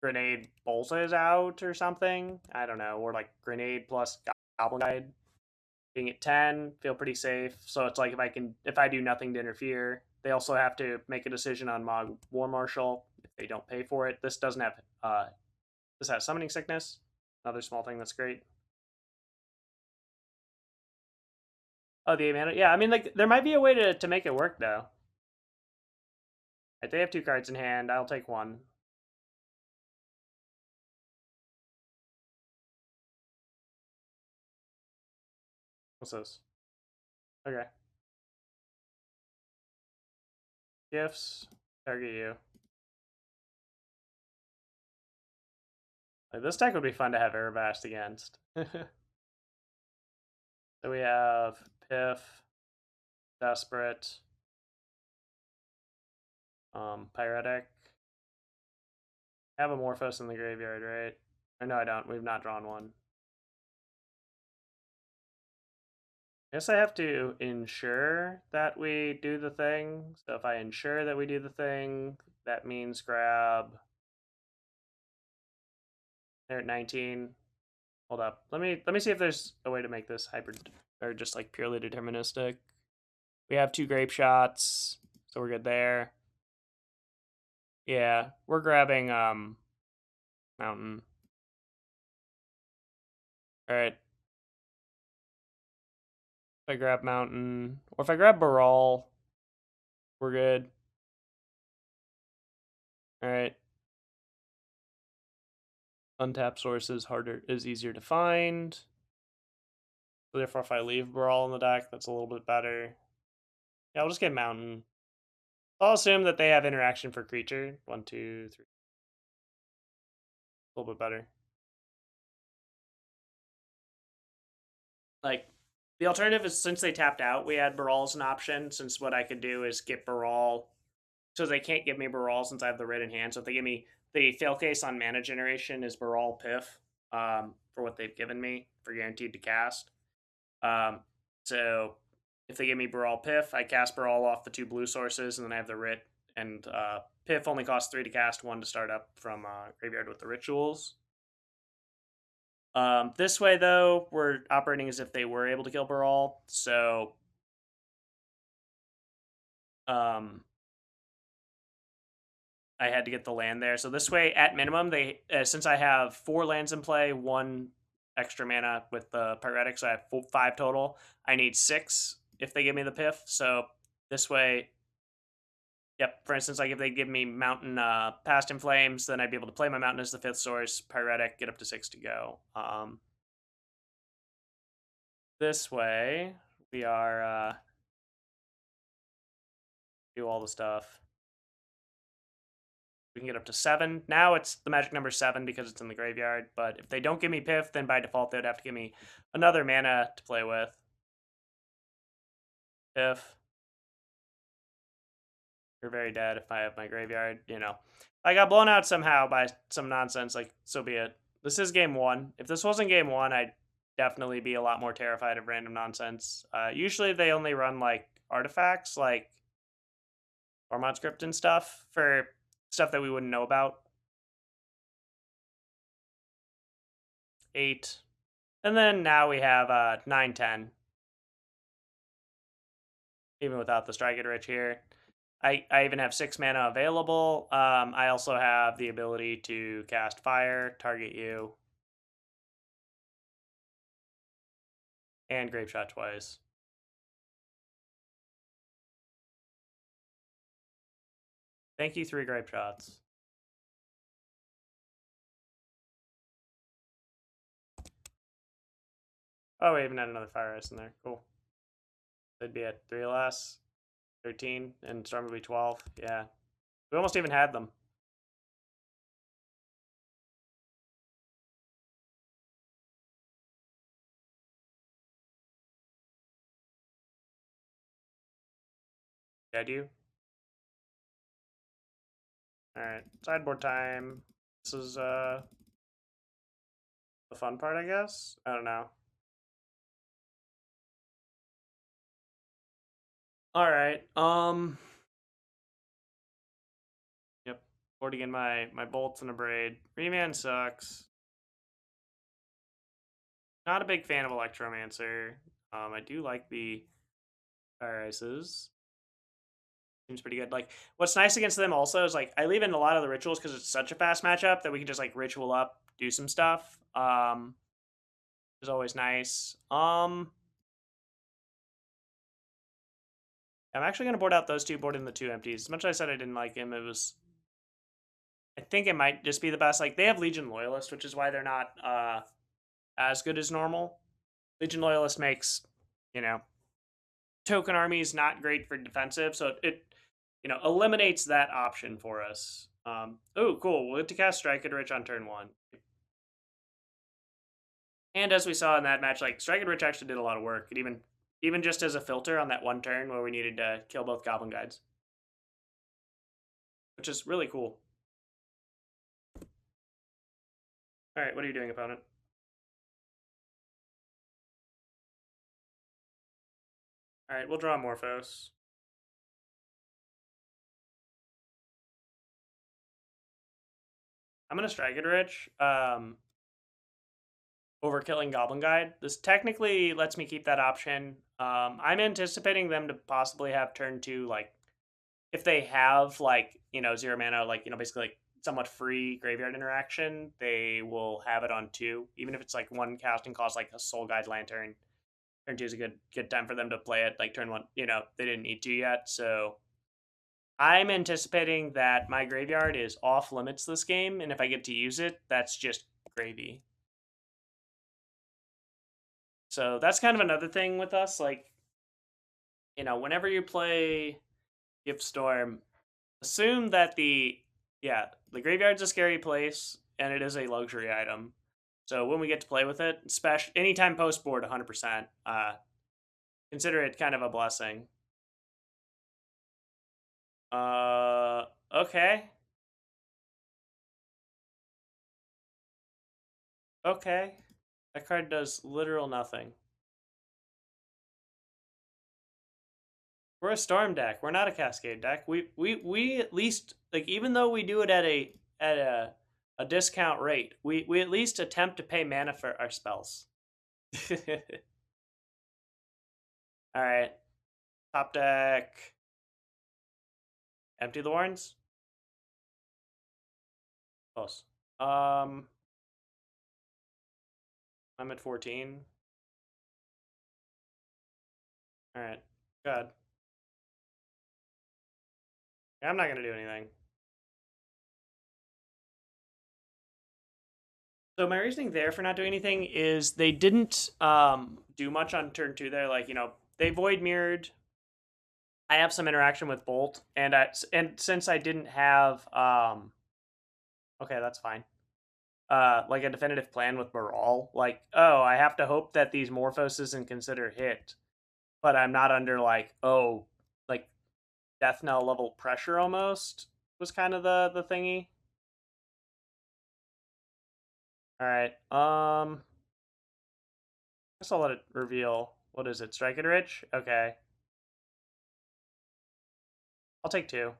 Grenade Bolzas out or something. I don't know, or like Grenade plus Goblin Guide. Being at 10, feel pretty safe. So it's like if I do nothing to interfere, they also have to make a decision on Mog War Marshal if they don't pay for it. This doesn't have this has Summoning Sickness, another small thing that's great. Oh, the 8 mana. Yeah, I mean, like there might be a way to make it work though. Right, they have 2 cards in hand. I'll take 1. What's this? Okay. Gifts. Target you. Like, this deck would be fun to have Erebast against. So we have Piff, Desperate, Pyretic. I have a Morphos in the graveyard, right? Or no, I don't. We've not drawn one. I guess I have to ensure that we do the thing. So if I ensure that we do the thing, that means grab. They're at 19. Hold up. Let me see if there's a way to make this hybrid or just like purely deterministic. We have 2 Grapeshots, so we're good there. Yeah, we're grabbing Mountain. All right. If I grab Mountain, or if I grab Baral, we're good. All right. Untapped sources is easier to find. So therefore, if I leave Baral in the deck, that's a little bit better. Yeah, I'll just get Mountain. I'll assume that they have interaction for creature. 1, 2, 3. A little bit better. Like, the alternative is since they tapped out, we had Baral as an option. Since what I could do is get Baral. So they can't give me Baral since I have the red in hand. So if they give me the fail case on mana generation is Baral Piff for what they've given me for guaranteed to cast. So if they give me Baral Piff, I cast Baral off the 2 blue sources, and then I have the Writ. And Piff only costs 3 to cast, 1 to start up from Graveyard with the Rituals. This way, though, we're operating as if they were able to kill Baral. So I had to get the land there. So this way, at minimum, they since I have 4 lands in play, 1 extra mana with the Pyretic, so I have 5 total. I need 6 if they give me the Piff. So this way, yep. For instance, like if they give me Mountain Past in Flames, then I'd be able to play my Mountain as the 5th source, Pyretic, get up to 6 to go. This way, we are do all the stuff. We can get up to 7. Now it's the magic number 7 because it's in the graveyard. But if they don't give me Piff, then by default they would have to give me another mana to play with. Piff. You're very dead if I have my graveyard, I got blown out somehow by some nonsense, like, so be it. This is game 1. If this wasn't game 1, I'd definitely be a lot more terrified of random nonsense. Usually they only run, like, artifacts, like Ormond script and stuff for stuff that we wouldn't know about. 8. And then now we have 9, 10. Even without the Strike It Rich here. I even have 6 mana available. I also have the ability to cast Fire, target you, and Grapeshot twice. Thank you, 3 Grapeshots. Oh, we even had another Fire Ice in there. Cool. They'd be at 3 less, 13, and Storm would be 12. Yeah. We almost even had them. Dead you? Alright, sideboard time. This is the fun part, I guess? I don't know. Alright, yep. Boarding in my bolts and Abrade. Remand sucks. Not a big fan of Electromancer. I do like the Fire Ices. Seems pretty good. Like, what's nice against them also is like I leave in a lot of the rituals because it's such a fast matchup that we can just like ritual up, do some stuff. Is always nice. I'm actually gonna board out those two, board in the 2 empties. As much as I said I didn't like him, it was. I think it might just be the best. Like they have Legion Loyalist, which is why they're not as good as normal. Legion Loyalist makes, you know, token armies not great for defensive, so it eliminates that option for us. Oh, cool. We'll get to cast Strike It Rich on turn 1. And as we saw in that match, like Strike It Rich actually did a lot of work. It even just as a filter on that one turn where we needed to kill both Goblin Guides, which is really cool. All right, what are you doing, opponent? All right, we'll draw Morphos. I'm gonna Strike It Rich. Over killing Goblin Guide. This technically lets me keep that option. I'm anticipating them to possibly have turn 2, like if they have like 0 mana, like basically like somewhat free graveyard interaction, they will have it on 2, even if it's like 1 casting cost, like a Soul Guide Lantern. Turn 2 is a good time for them to play it. Like turn 1, they didn't need to yet, so I'm anticipating that my graveyard is off limits this game, and if I get to use it, that's just gravy. So that's kind of another thing with us. Like, whenever you play Gift Storm, assume that the graveyard's a scary place and it is a luxury item. So when we get to play with it, especially anytime post board, 100%, consider it kind of a blessing. Okay. Okay. That card does literal nothing. We're a storm deck. We're not a cascade deck. We at least, like, even though we do it at a discount rate, we at least attempt to pay mana for our spells. All right. Top deck. Empty the warrens. Close. I'm at 14. All right. Good. Yeah, I'm not gonna do anything. So my reasoning there for not doing anything is they didn't do much on turn 2 there. Like, they void mirrored. I have some interaction with Bolt, and since I didn't have okay, that's fine. Like a definitive plan with Baral. Like, oh, I have to hope that these Morphoses and consider hit, but I'm not under like, oh, like death knell level pressure almost was kind of the thingy. All right. I guess I'll let it reveal. What is it? Strike It Rich? Okay. I'll take 2.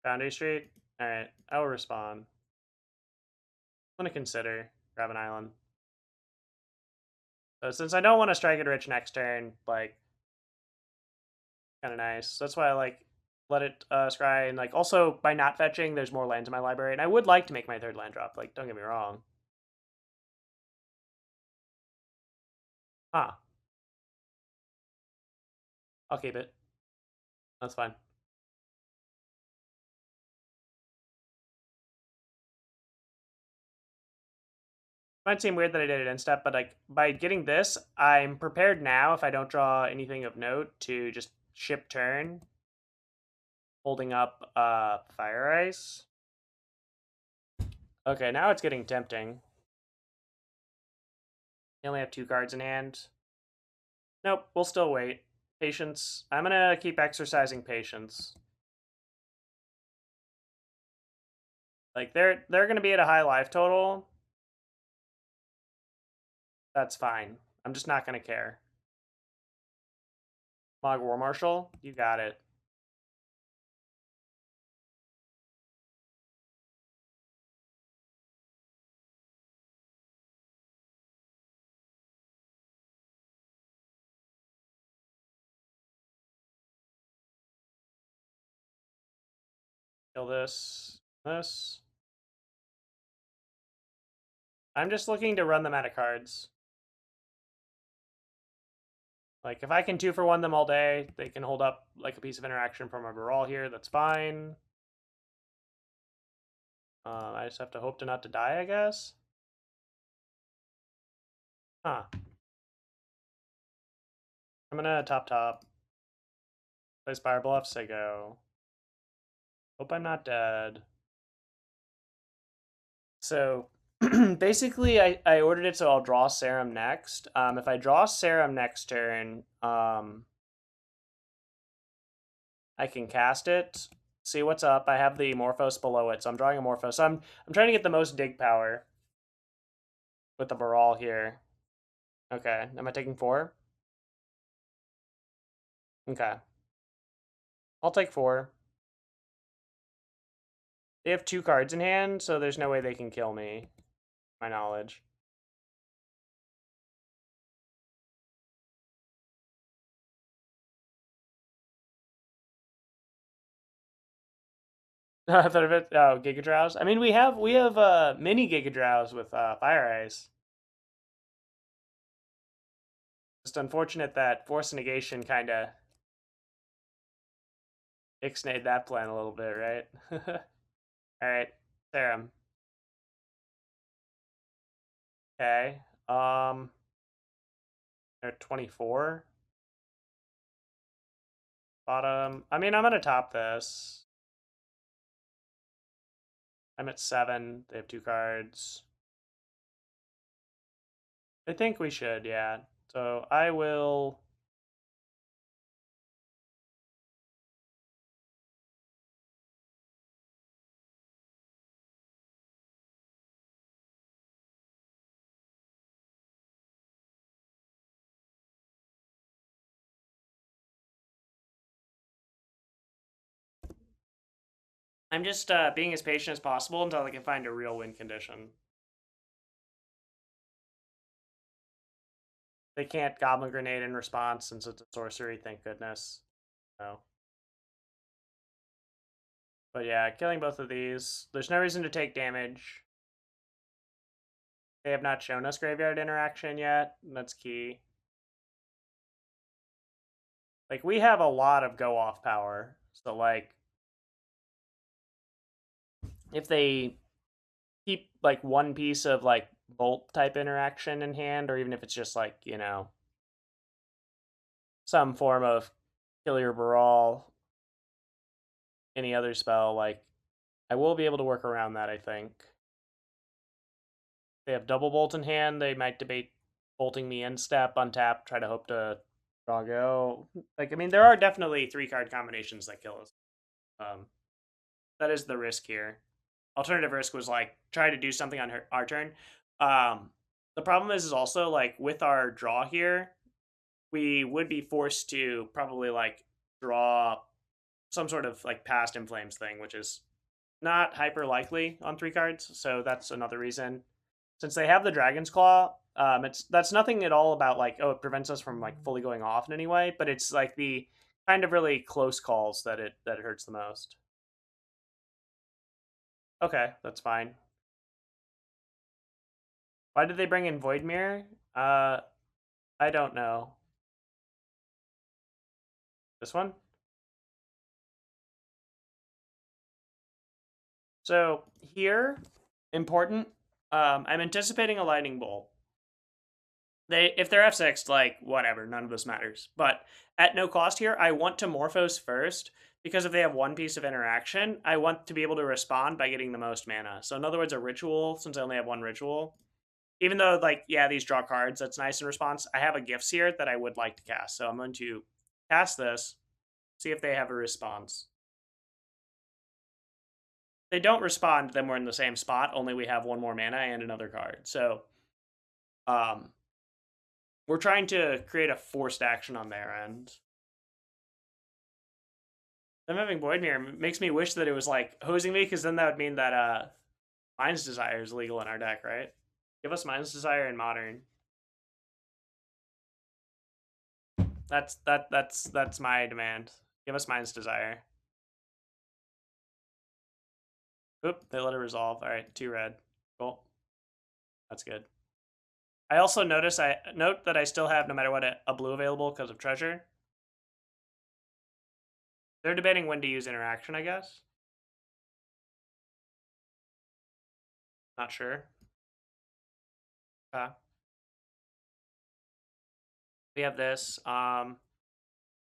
Boundary Street. All right, I will respond. I'm gonna consider grab an island. So since I don't want to strike it rich next turn, like, kind of nice. That's why I like let it scry, and like also by not fetching, there's more lands in my library, and I would like to make my 3rd land drop. Like, don't get me wrong. Huh. I'll keep it. That's fine. Might seem weird that I did it in step, but like by getting this, I'm prepared now if I don't draw anything of note to just ship turn, holding up Fire Ice. Okay, now it's getting tempting. They only have 2 cards in hand. Nope, we'll still wait. Patience. I'm gonna keep exercising patience. Like they're gonna be at a high life total. That's fine. I'm just not gonna care. Mog War Marshal, you got it. Kill this. This. I'm just looking to run them out of cards. Like, if I can 2-for-1 them all day, they can hold up like a piece of interaction from a Baral here. That's fine. I just have to hope to not to die, I guess. Huh. I'm gonna top. Play Spirebluffs, I go. Hope I'm not dead. So basically, I ordered it so I'll draw Serum next. If I draw Serum next turn, I can cast it, see what's up. I have the Morphos below it, so I'm drawing a Morphos. So I'm trying to get the most dig power with the Baral here. Okay, am I taking 4? Okay. I'll take 4. They have 2 cards in hand, so there's no way they can kill me, my knowledge. I thought of it. Oh, Giga Drows. I mean, we have mini Giga Drows with Fire Ice. Just unfortunate that Force Negation kind of ixnayed that plan a little bit, right? All right, Serum. Okay. They're 24. Bottom. I mean, I'm gonna top this. I'm at 7. They have 2 cards. I think we should, yeah. So I will. I'm just being as patient as possible until I can find a real win condition. They can't Goblin Grenade in response since it's a sorcery, thank goodness. No. But yeah, killing both of these. There's no reason to take damage. They have not shown us graveyard interaction yet. That's key. Like, we have a lot of go-off power. So, like, if they keep, like, one piece of, like, bolt-type interaction in hand, or even if it's just, like, you know, some form of kill your Baral, any other spell, like, I will be able to work around that, I think. They have double bolt in hand. They might debate bolting me in step, untap, try to hope to draw go. Like, I mean, there are definitely 3-card combinations that kill us. That is the risk here. Alternative risk was like try to do something on our turn. The problem is also like with our draw here, we would be forced to probably like draw some sort of like past inflames thing, which is not hyper likely on 3 cards. So that's another reason. Since they have the Dragon's Claw, that's nothing at all about like, oh, it prevents us from like fully going off in any way, but it's like the kind of really close calls that it hurts the most. Okay, that's fine. Why did they bring in Void Mirror? I don't know. This one? So here, important. I'm anticipating a Lightning Bolt. If they're F6, like whatever, none of this matters. But at no cost here, I want to Morphose first because if they have one piece of interaction, I want to be able to respond by getting the most mana. So in other words, a ritual, since I only have one ritual, even though like yeah, these draw cards, that's nice in response. I have a Gifts here that I would like to cast, so I'm going to cast this, see if they have a response. If they don't respond, then we're in the same spot. Only we have one more mana and another card. So, we're trying to create a forced action on their end. Them having Void Mirror makes me wish that it was like hosing me, because then that would mean that Mind's Desire is legal in our deck, right? Give us Mind's Desire in Modern. That's my demand. Give us Mind's Desire. Oop, they let it resolve. All right, 2 red. Cool. That's good. I also note that I still have, no matter what, a blue available because of treasure. They're debating when to use interaction, I guess. Not sure. We have this. Yeah,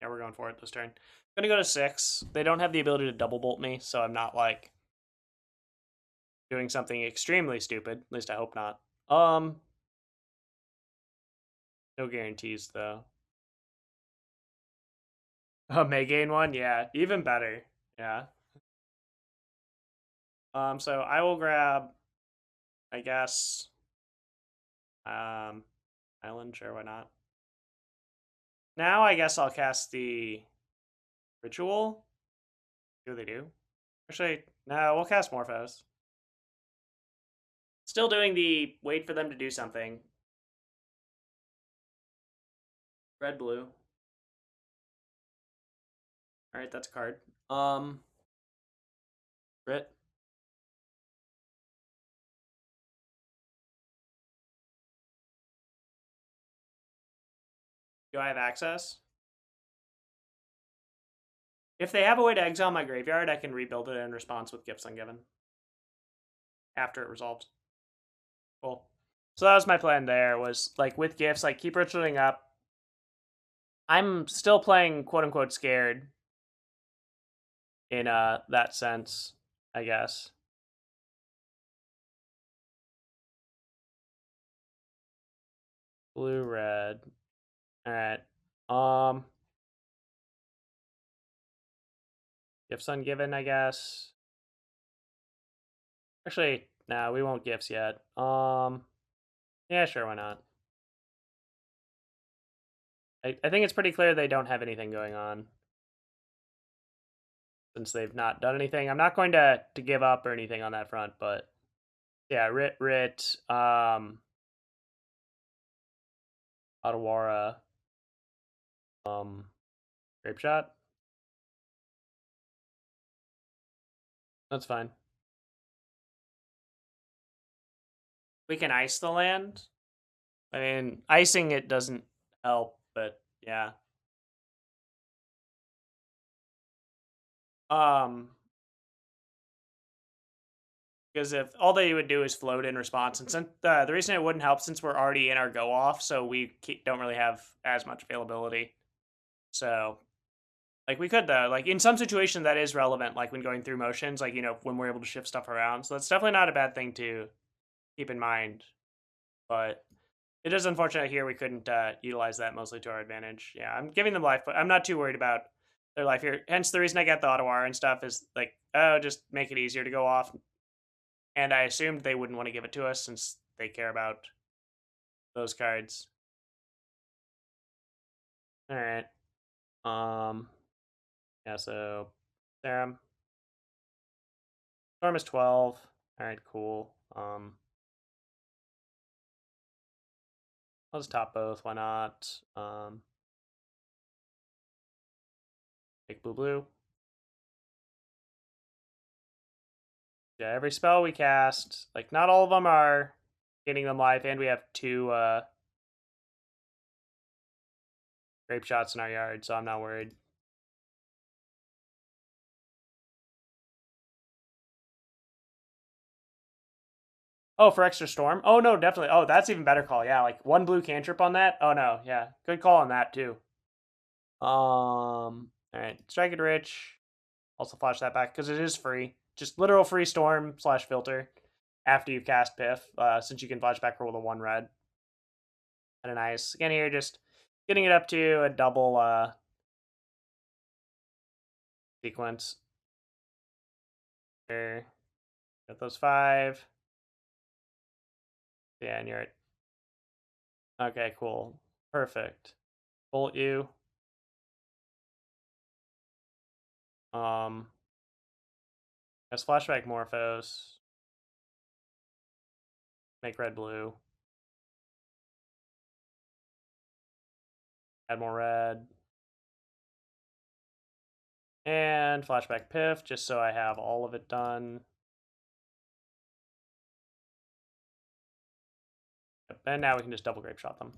we're going for it this turn. I'm gonna go to 6. They don't have the ability to double bolt me, so I'm not like doing something extremely stupid. At least I hope not. No guarantees though. Oh, may gain 1? Yeah, even better. Yeah. So I will grab, I guess, Island, sure, why not? Now I guess I'll cast the Ritual. See what they do. Actually, no, we'll cast Morphose. Still doing the wait for them to do something. Red, blue. Alright, that's a card. Crit. Do I have access? If they have a way to exile my graveyard, I can rebuild it in response with Gifts Ungiven. After it resolves. Cool. So that was my plan there, was like with gifts, like keep ritualing up. I'm still playing quote unquote scared in that sense, I guess. Blue, red. Alright. Gifts Ungiven, I guess. Actually, no, we won't gifts yet. Yeah, sure, why not? I think it's pretty clear they don't have anything going on. Since they've not done anything. I'm not going to give up or anything on that front, but yeah, Rit, Otawara, Grapeshot. That's fine. We can ice the land. I mean, icing it doesn't help, but yeah. Because if all they would do is float in response, and since the reason it wouldn't help, since we're already in our go off, so we don't really have as much availability. So, like we could though, like in some situation that is relevant, like when going through motions, like when we're able to shift stuff around. So that's definitely not a bad thing to keep in mind. But it is unfortunate here we couldn't utilize that mostly to our advantage. Yeah, I'm giving them life, but I'm not too worried about their life here. Hence the reason I got the Otawara and stuff is like, oh, just make it easier to go off. And I assumed they wouldn't want to give it to us since they care about those cards. All right. Yeah, so Serum. Storm is 12. All right, cool. I'll just top both. Why not? Take blue. Yeah, every spell we cast, like not all of them are getting them life, and we have 2 Grapeshots in our yard, so I'm not worried. Oh, for extra storm? Oh no, definitely. Oh, that's even better call. Yeah, like 1 blue cantrip on that. Oh no, yeah, good call on that too. All right, Strike It Rich. Also flash that back because it is free. Just literal free storm / filter after you cast Piff, since you can flash back roll the 1 red. Kind of nice. Again here, just getting it up to a double sequence. Here, got those 5. Yeah, and you're okay. Cool, perfect. Bolt you. As flashback Morphos. Make red blue. Add more red. And flashback Piff, just so I have all of it done. And now we can just double Grapeshot them.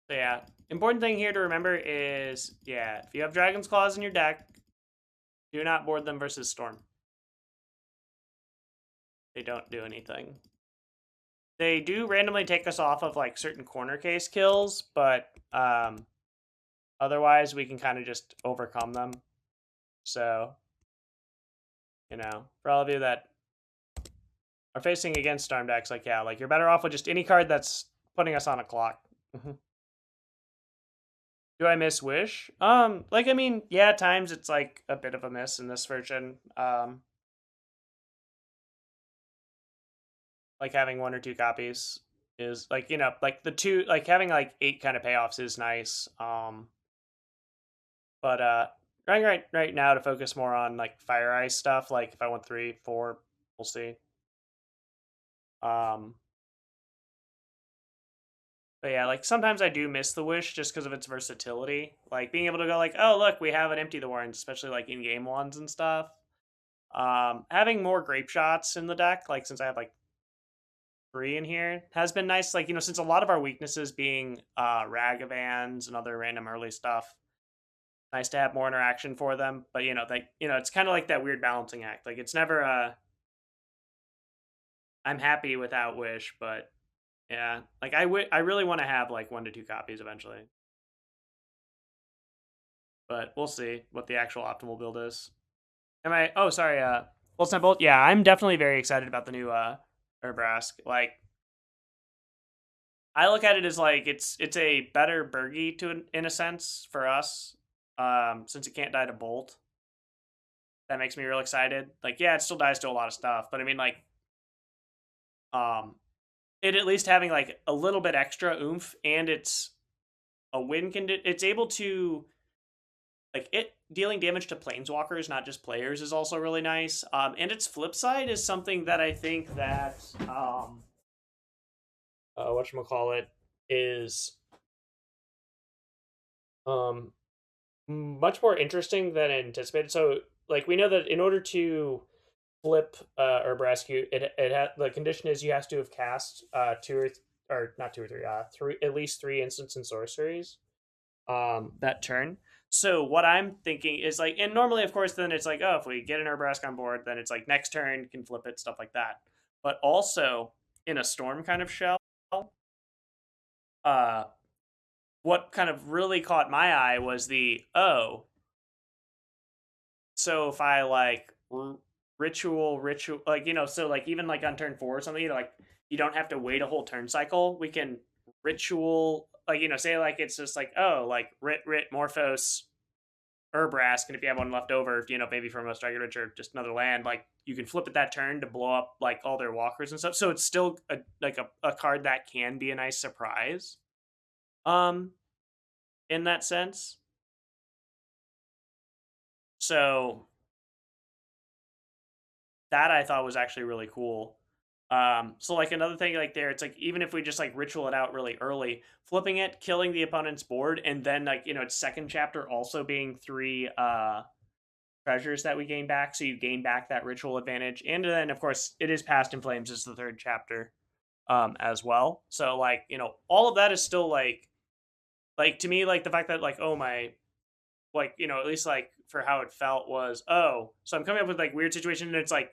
So yeah, important thing here to remember is, yeah, if you have Dragon's Claws in your deck, do not board them versus Storm. They don't do anything. They do randomly take us off of like certain corner case kills, but otherwise we can kind of just overcome them. So, you know, for all of you that are facing against Storm decks, like, yeah, like you're better off with just any card that's putting us on a clock. Do I miss Wish? Like, I mean, yeah, at times it's like a bit of a miss in this version. Like having 1 or 2 copies is like, you know, like the 2, like having like 8 kind of payoffs is nice. But trying right now to focus more on like Fire Ice stuff. Like if I want 3, 4, we'll see. But yeah, like sometimes I do miss the Wish just because of its versatility. Like being able to go like, oh look, we have an Empty the Warrens, especially like in game ones and stuff. Having more Grapeshots in the deck, like since I have like 3 in here, has been nice. Like, you know, since a lot of our weaknesses being Ragavans and other random early stuff, nice to have more interaction for them. But you know, like, you know, it's kind of like that weird balancing act. Like it's never I'm happy without Wish, but yeah, like I really want to have like 1 to 2 copies eventually. But we'll see what the actual optimal build is. Am I? Oh, sorry. Well, Bolt. Yeah, I'm definitely very excited about the new Urbrask. Like, I look at it as like it's a better Burgie to in a sense for us, since it can't die to Bolt. That makes me real excited. Like, yeah, it still dies to a lot of stuff, but I mean, like, it at least having like a little bit extra oomph, and it's a win it's able to like it dealing damage to planeswalkers, not just players, is also really nice. And its flip side is something that I think that whatchamacallit is much more interesting than anticipated. So like we know that in order to flip Urbrask, the condition is you have to have cast 2 or not 2 or 3, 3, at least 3 instants and sorceries that turn. So what I'm thinking is like, and normally of course then it's like, oh, if we get an Urbrask on board, then it's like next turn can flip it, stuff like that. But also in a storm kind of shell, what kind of really caught my eye was so if I like ritual, like, you know, so like even like on turn 4 or something, you know, like you don't have to wait a whole turn cycle. We can ritual, like, you know, say like it's just like, oh, like Morphos Urbrask, and if you have one left over, maybe from a Striker Rich or just another land, like you can flip it that turn to blow up like all their walkers and stuff. So it's still a card that can be a nice surprise. In that sense. So that I thought was actually really cool. So like another thing like there, it's like even if we just like ritual it out really early, flipping it, killing the opponent's board, and then like its second chapter also being 3 treasures that we gain back, so you gain back that ritual advantage, and then of course it is Past in Flames is the third chapter as well. So like all of that is still like to me like the fact that like oh my like at least like for how it felt was oh so I'm coming up with like weird situation and it's like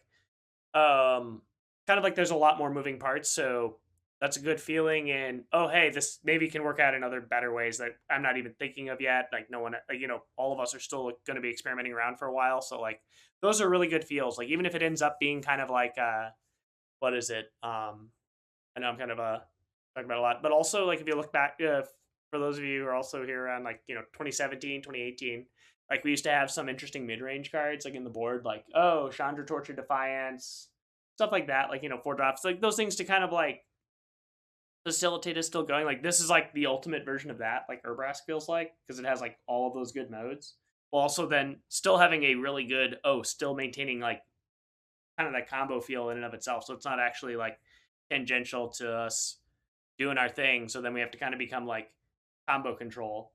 kind of like there's a lot more moving parts, so that's a good feeling. And oh hey, this maybe can work out in other better ways that I'm not even thinking of yet. Like no one like all of us are still going to be experimenting around for a while, so like those are really good feels. Like even if it ends up being kind of like what is it I know I'm kind of talking about a lot, but also like if you look back for those of you who are also here around like 2017 2018, like we used to have some interesting mid-range cards like in the board, like oh Chandra Torture Defiance, stuff like that, like 4 drops, like those things to kind of like facilitate us still going. Like this is like the ultimate version of that, like Urbrask feels like, because it has like all of those good modes while also then still having a really good still maintaining like kind of that combo feel in and of itself, so it's not actually like tangential to us doing our thing, so then we have to kind of become like combo control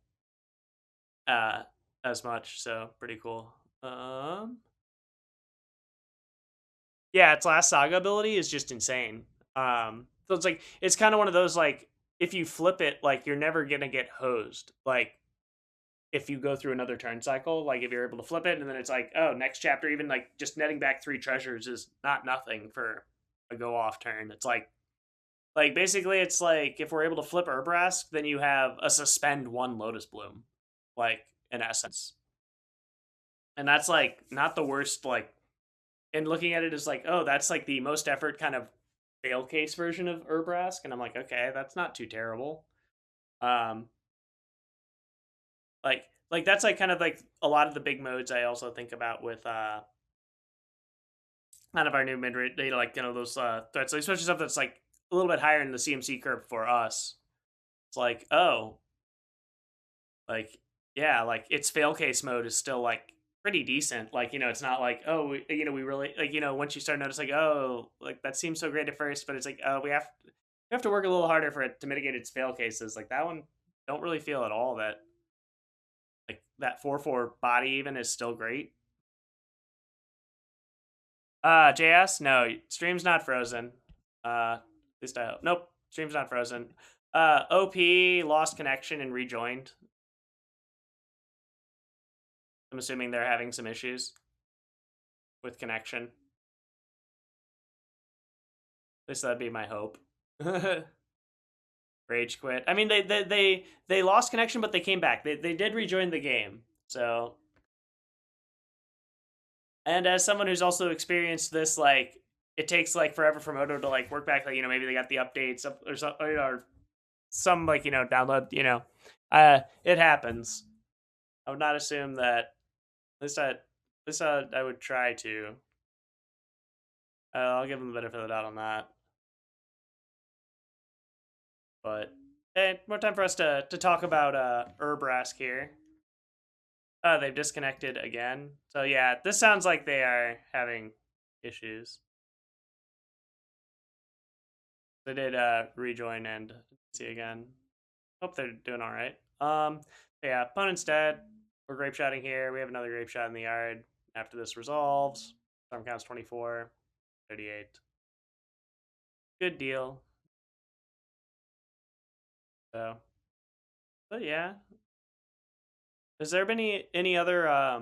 uh as much. So pretty cool. Yeah, its last saga ability is just insane. So it's like it's kind of one of those like if you flip it, like you're never gonna get hosed. Like if you go through another turn cycle, like if you're able to flip it, and then it's like, oh, next chapter, even like just netting back 3 treasures is not nothing for a go off turn. It's like basically it's like if we're able to flip Urbrask, then you have a suspend 1 Lotus Bloom, like in essence. And that's like not the worst, like, and looking at it as like, oh, that's like the most effort kind of fail case version of Urbrask, and I'm like, okay, that's not too terrible. Um, like that's like kind of like a lot of the big modes I also think about with kind of our new mid range, like those threats, like, especially stuff that's like a little bit higher in the CMC curve for us. It's like, oh, like yeah, like its fail case mode is still like pretty decent. Like it's not like oh we really like once you start noticing like oh like that seems so great at first, but it's like oh we have to work a little harder for it to mitigate its fail cases. Like that one don't really feel at all that like that 4/4 body even is still great. JS, no, stream's not frozen. At least I hope. Nope, stream's not frozen. OP lost connection and rejoined. I'm assuming they're having some issues with connection. At least that'd be my hope. Rage quit. I mean, they lost connection, but they came back. They did rejoin the game. So, and as someone who's also experienced this, like it takes like forever for Moto to like work back. Like maybe they got the updates or something, or some like download. It happens. I would not assume that. At least I would try to. I'll give them the benefit of the doubt on that. But hey, more time for us to talk about Urbrask here. They've disconnected again. So yeah, this sounds like they are having issues. They did rejoin and see again. Hope they're doing all right. Yeah, opponent's dead. We're grapeshotting here. We have another grapeshot in the yard. After this resolves, storm counts 24, 38. Good deal. So, but yeah, has there been any other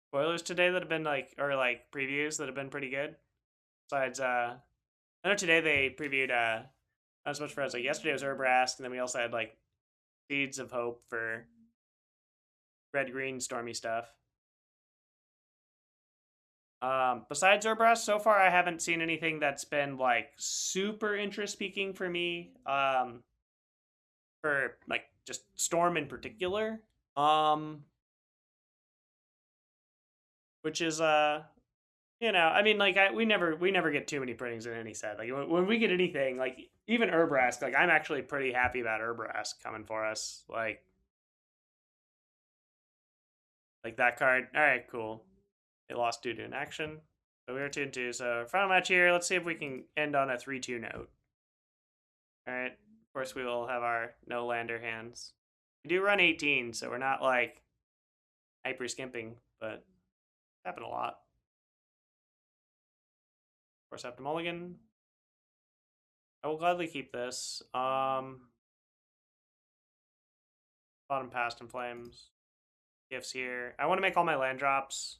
spoilers today that have been like or like previews that have been pretty good? Besides, I know today they previewed not as much for us. Like yesterday was Urbrask, and then we also had like Seeds of Hope for red green stormy stuff. Besides Urbrask, so far I haven't seen anything that's been like super interest speaking for me. For like just Storm in particular. Um, which is you know, I mean, like we never get too many printings in any set. Like when we get anything, like even Urbrask, like I'm actually pretty happy about Urbrask coming for us. Like that card. All right, cool. It lost due to an action, so we were 2-2. So final match here. Let's see if we can end on a 3-2 note. All right. Of course, we will have our no lander hands. We do run 18, so we're not like hyper skimping, but happen a lot. Of course, after mulligan. I will gladly keep this. Bottom Past in Flames. Gifts here. I want to make all my land drops.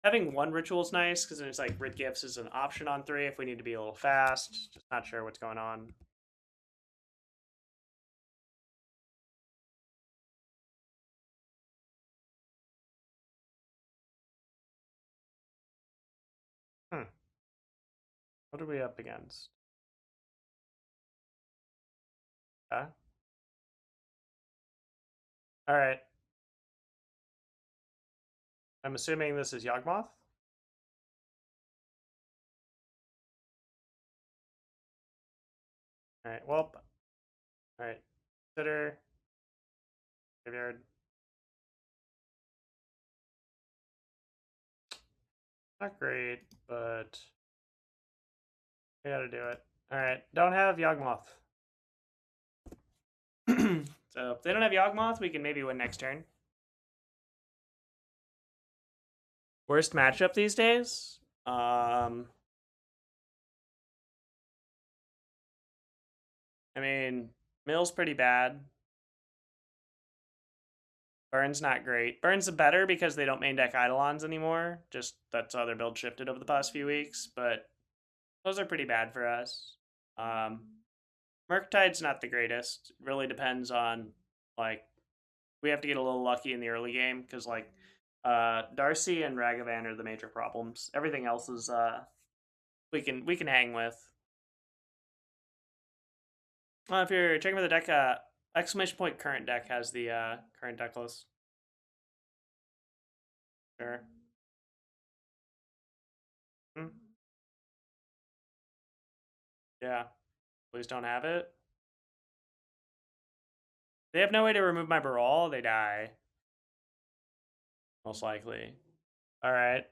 Having one ritual is nice because it's like Rid Gifts is an option on 3 if we need to be a little fast. Just not sure what's going on. What are we up against? Okay. All right. I'm assuming this is Yawgmoth. All right. Well. All right. Consider graveyard. Not great, but I gotta do it. All right. Don't have Yawgmoth. So if they don't have Yawgmoth, we can maybe win next turn. Worst matchup these days? I mean, Mill's pretty bad. Burn's not great. Burn's better because they don't main deck Eidolons anymore. Just that's how their build shifted over the past few weeks. But those are pretty bad for us. Murktide's not the greatest. It really depends on, like, we have to get a little lucky in the early game because, like, Darcy and Ragavan are the major problems. Everything else is we can hang with. If you're checking for the deck, exclamation point current deck has the current deck list. Sure. Hmm. Yeah. Please don't have it. They have no way to remove my Baral. They die. Most likely. All right.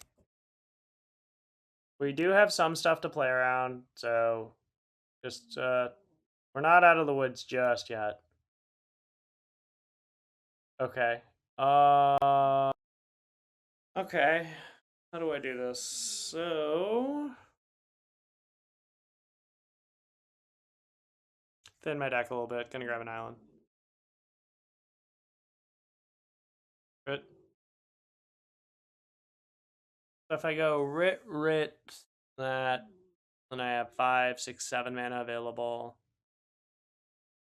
We do have some stuff to play around, so just we're not out of the woods just yet. Okay. Okay. How do I do this? So thin my deck a little bit. Gonna grab an island. Good. So if I go Rit, that, then I have 5, 6, 7 mana available.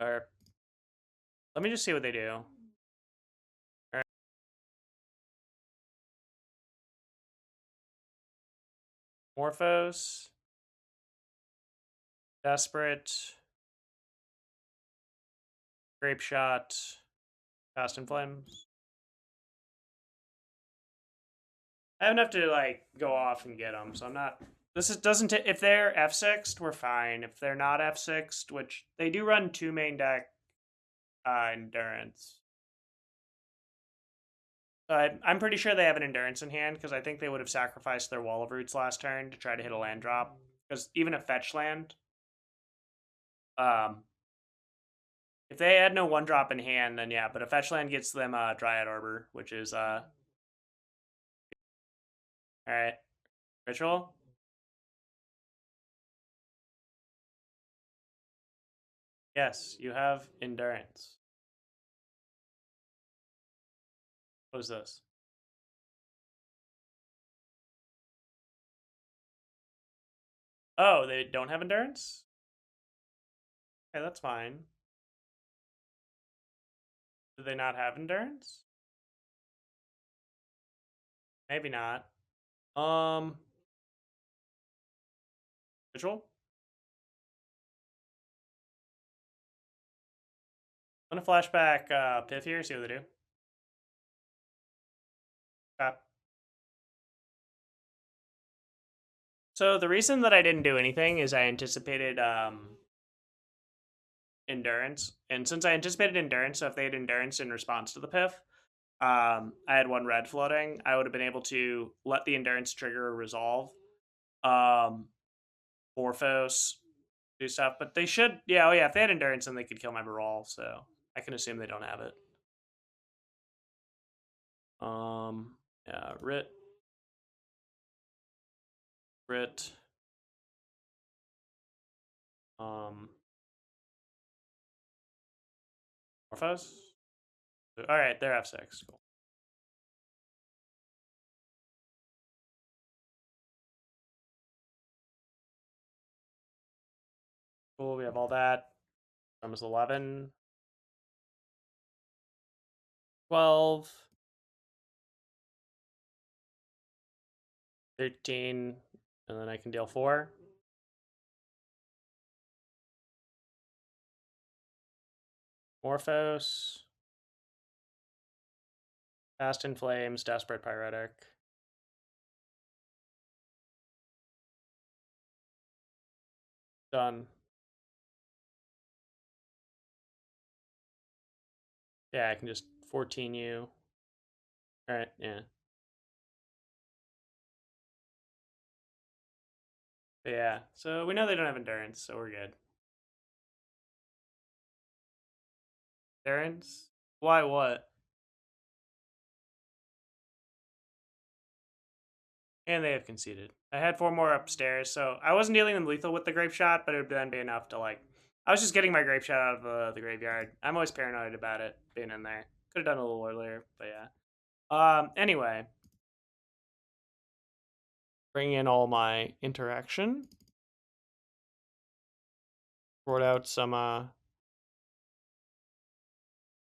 Or let me just see what they do. Right. Morphos. Desperate. Grapeshot. Fast and Flames. I have enough to like go off and get them, so I'm not. Doesn't if they're F6'd, we're fine. If they're not F6'd, which they do run 2 main deck endurance. I'm pretty sure they have an endurance in hand because I think they would have sacrificed their Wall of Roots last turn to try to hit a land drop. Because even a fetch land, if they had no 1-drop in hand, then yeah. But a fetch land gets them Dryad Arbor, which is all right. Ritual. Yes, you have endurance. What is this? Oh, they don't have endurance? Okay, that's fine. Do they not have endurance? Maybe not. Ritual? I'm gonna flashback Pith here, see what they do. Okay. So the reason that I didn't do anything is I anticipated endurance, and since I anticipated endurance, so if they had endurance in response to the piff, I had one red floating. I would have been able to let the endurance trigger a resolve, Morphos, do stuff. But they should, yeah, oh yeah. If they had endurance, then they could kill my Baral. So I can assume they don't have it. Yeah, Rit, Morphos. All right, they're F6. Cool. Cool. We have all that. Almost 11, 12, 13, and then I can deal 4. Morphos, Fast in Flames, Desperate Pyretic. Done. Yeah, I can just 14 you. All right, yeah. But yeah, so we know they don't have endurance, so we're good. Endurance? Why what? And they have conceded. I had 4 more upstairs, so I wasn't dealing them lethal with the Grapeshot, but it would then be enough to like. I was just getting my Grapeshot out of the graveyard. I'm always paranoid about it being in there. Could have done a little earlier, but yeah. Anyway, bring in all my interaction. Sort out some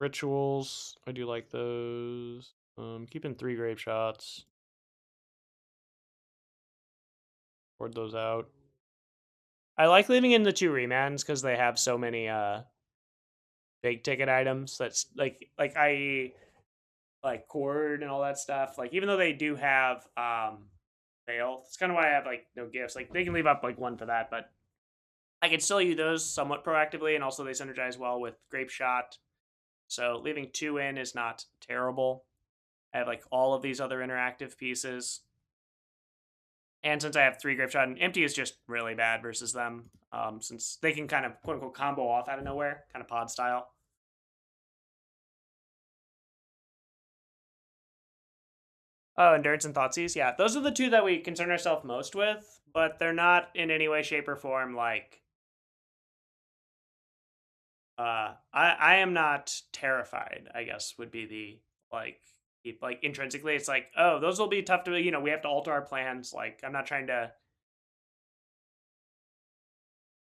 rituals. I do like those. Keeping 3 Grapeshots. Board those out. I like leaving in the 2 remands because they have so many big ticket items. That's like I like cord and all that stuff. Like even though they do have fail, it's kind of why I have like no gifts. Like they can leave up like 1 for that, but I can still use those somewhat proactively, and also they synergize well with Grapeshot. So leaving 2 in is not terrible. I have like all of these other interactive pieces. And since I have 3 Grapeshot, and empty is just really bad versus them, since they can kind of quote unquote combo off out of nowhere, kind of pod style. Oh, Endurance and Thoughtseize, yeah. Those are the 2 that we concern ourselves most with, but they're not in any way, shape, or form like I am not terrified, I guess would be the like intrinsically it's like, oh, those will be tough to, we have to alter our plans. Like I'm not trying to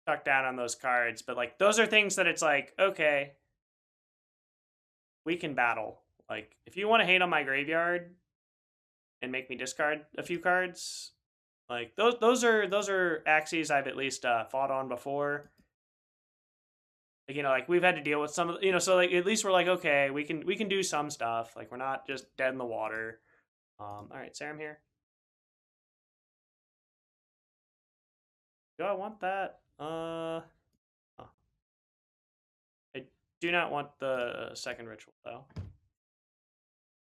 tuck down on those cards, but like those are things that it's like, okay, we can battle. Like if you want to hate on my graveyard and make me discard a few cards, like those are axes I've at least fought on before. Like, like we've had to deal with some of so like at least we're like, okay, we can do some stuff. Like we're not just dead in the water. All right, Serum here. Do I want that? Oh. I do not want the second ritual though.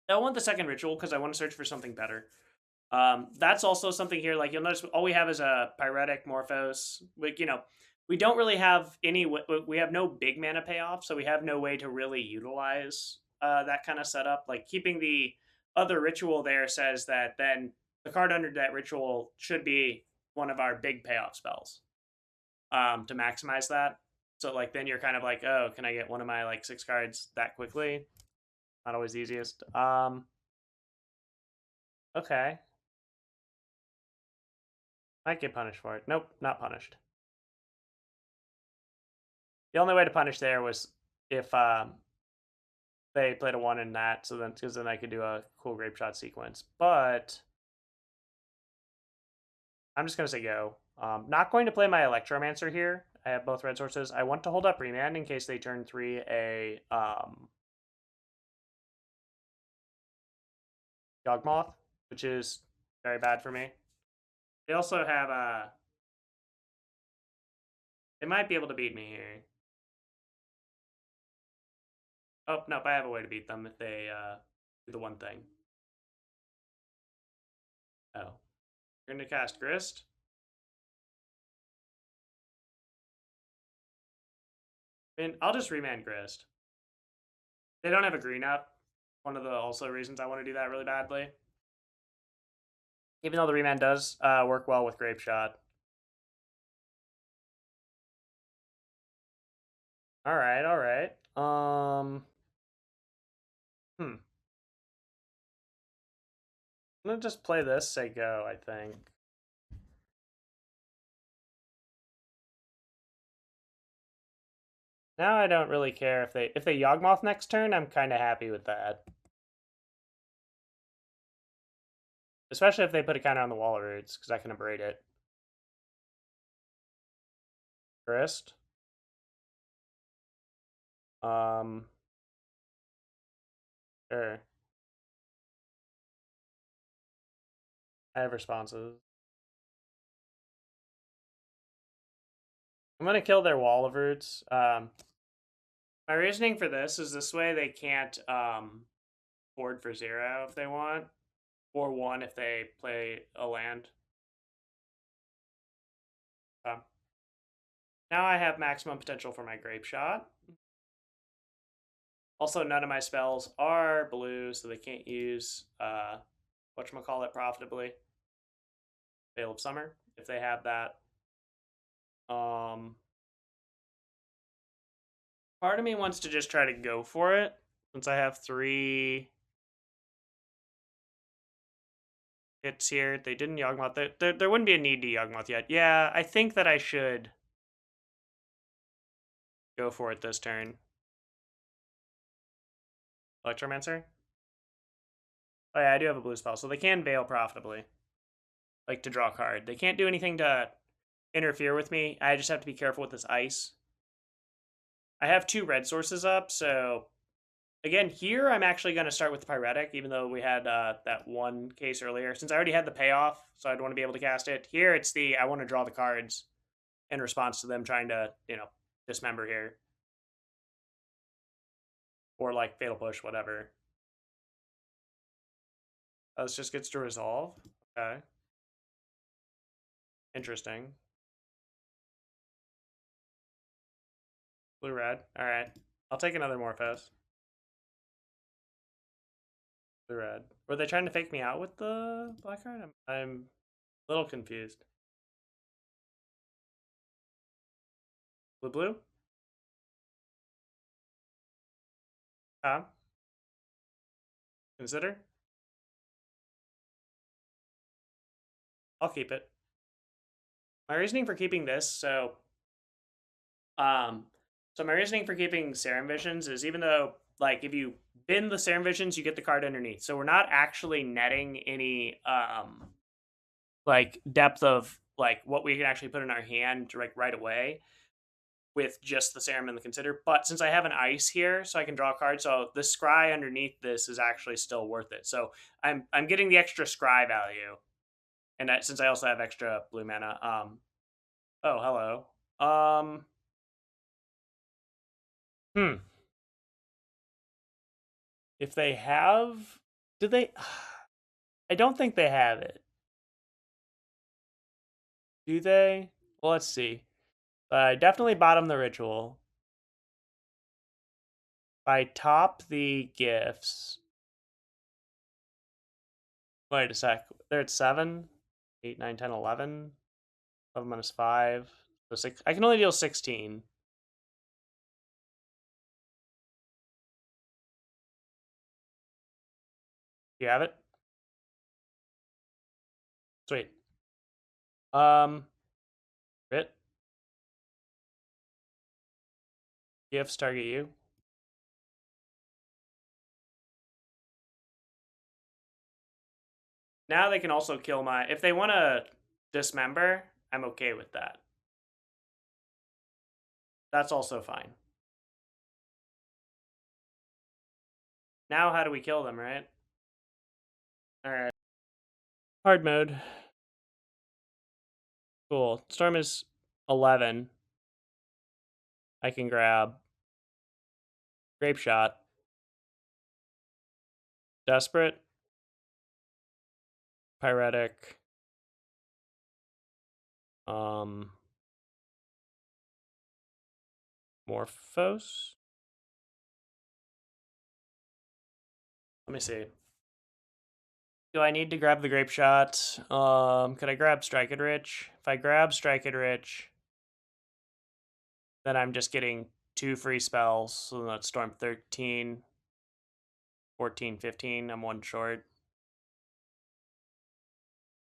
I want the second ritual because I want to search for something better. That's also something here. Like you'll notice, all we have is a Pyretic Morphos. Like we don't really have any. We have no big mana payoff, so we have no way to really utilize that kind of setup. Like keeping the other ritual there says that then the card under that ritual should be one of our big payoff spells to maximize that. So like then you're kind of like, oh, can I get one of my like 6 cards that quickly? Not always the easiest. Okay. Might get punished for it. Nope, not punished. The only way to punish there was if they played a 1 in that, so then because then I could do a cool Grapeshot sequence. But I'm just gonna say go. Not going to play my Electromancer here. I have both red sources. I want to hold up Remand in case they turn 3 a Yawgmoth, which is very bad for me. They also have they might be able to beat me here. Oh, nope, I have a way to beat them if they do the one thing. Oh. You're going to cast Grist? I mean, I'll just Remand Grist. They don't have a green up. One of the also reasons I want to do that really badly. Even though the Remand does work well with Grapeshot. Alright, alright. I'm gonna just play this, say go, I think. Now I don't really care if they Yawgmoth next turn, I'm kinda happy with that. Especially if they put a counter on the wall roots, because I can abrade it. Grist. Sure. I have responses. I'm gonna kill their wall of roots. My reasoning for this way they can't board for 0 if they want, or 1 if they play a land. Now I have maximum potential for my Grapeshot. Also, none of my spells are blue, so they can't use whatchamacallit profitably. Veil of Summer, if they have that. Part of me wants to just try to go for it, since I have 3 hits here. They didn't Yawgmoth. There wouldn't be a need to Yawgmoth yet. Yeah, I think that I should go for it this turn. Electromancer? Oh yeah, I do have a blue spell, so they can Veil profitably. Like, to draw a card. They can't do anything to interfere with me. I just have to be careful with this ice. I have 2 red sources up, so... Again, here I'm actually going to start with the Pyretic, even though we had that one case earlier. Since I already had the payoff, so I'd want to be able to cast it. Here, it's I want to draw the cards in response to them trying to, dismember here. Or, like, Fatal Push, whatever. Oh, this just gets to resolve? Okay. Interesting. Blue-red. Alright. I'll take another Morphos. Blue-red. Were they trying to fake me out with the black card? I'm a little confused. Blue-blue? Consider? I'll keep it. My reasoning for keeping this, so my reasoning for keeping Serum Visions is even though, like, if you bin the Serum Visions, you get the card underneath. So we're not actually netting any, like, depth of, like, what we can actually put in our hand, like, right away with just the Serum and the Consider. But since I have an ice here, so I can draw a card, so the Scry underneath this is actually still worth it. So I'm getting the extra Scry value. And since I also have extra blue mana, oh, hello. If they have, do they? I don't think they have it. Do they? Well, let's see. Definitely bottom the ritual. I top the gifts. Wait a sec. They're at 7, 8, 9, 10, 11. 11 minus 5. So 6. I can only deal 16. You have it? Sweet. Crit. Gifts target you. Now they can also kill my... If they want to dismember, I'm okay with that. That's also fine. Now how do we kill them, right? Alright. Hard mode. Cool. Storm is 11. I can grab Grapeshot. Desperate. Pyretic. Morphose. Let me see. Do I need to grab the Grapeshot? Could I grab Strike It Rich? If I grab Strike It Rich, then I'm just getting 2 free spells. So that's Storm 13, 14, 15. I'm 1 short.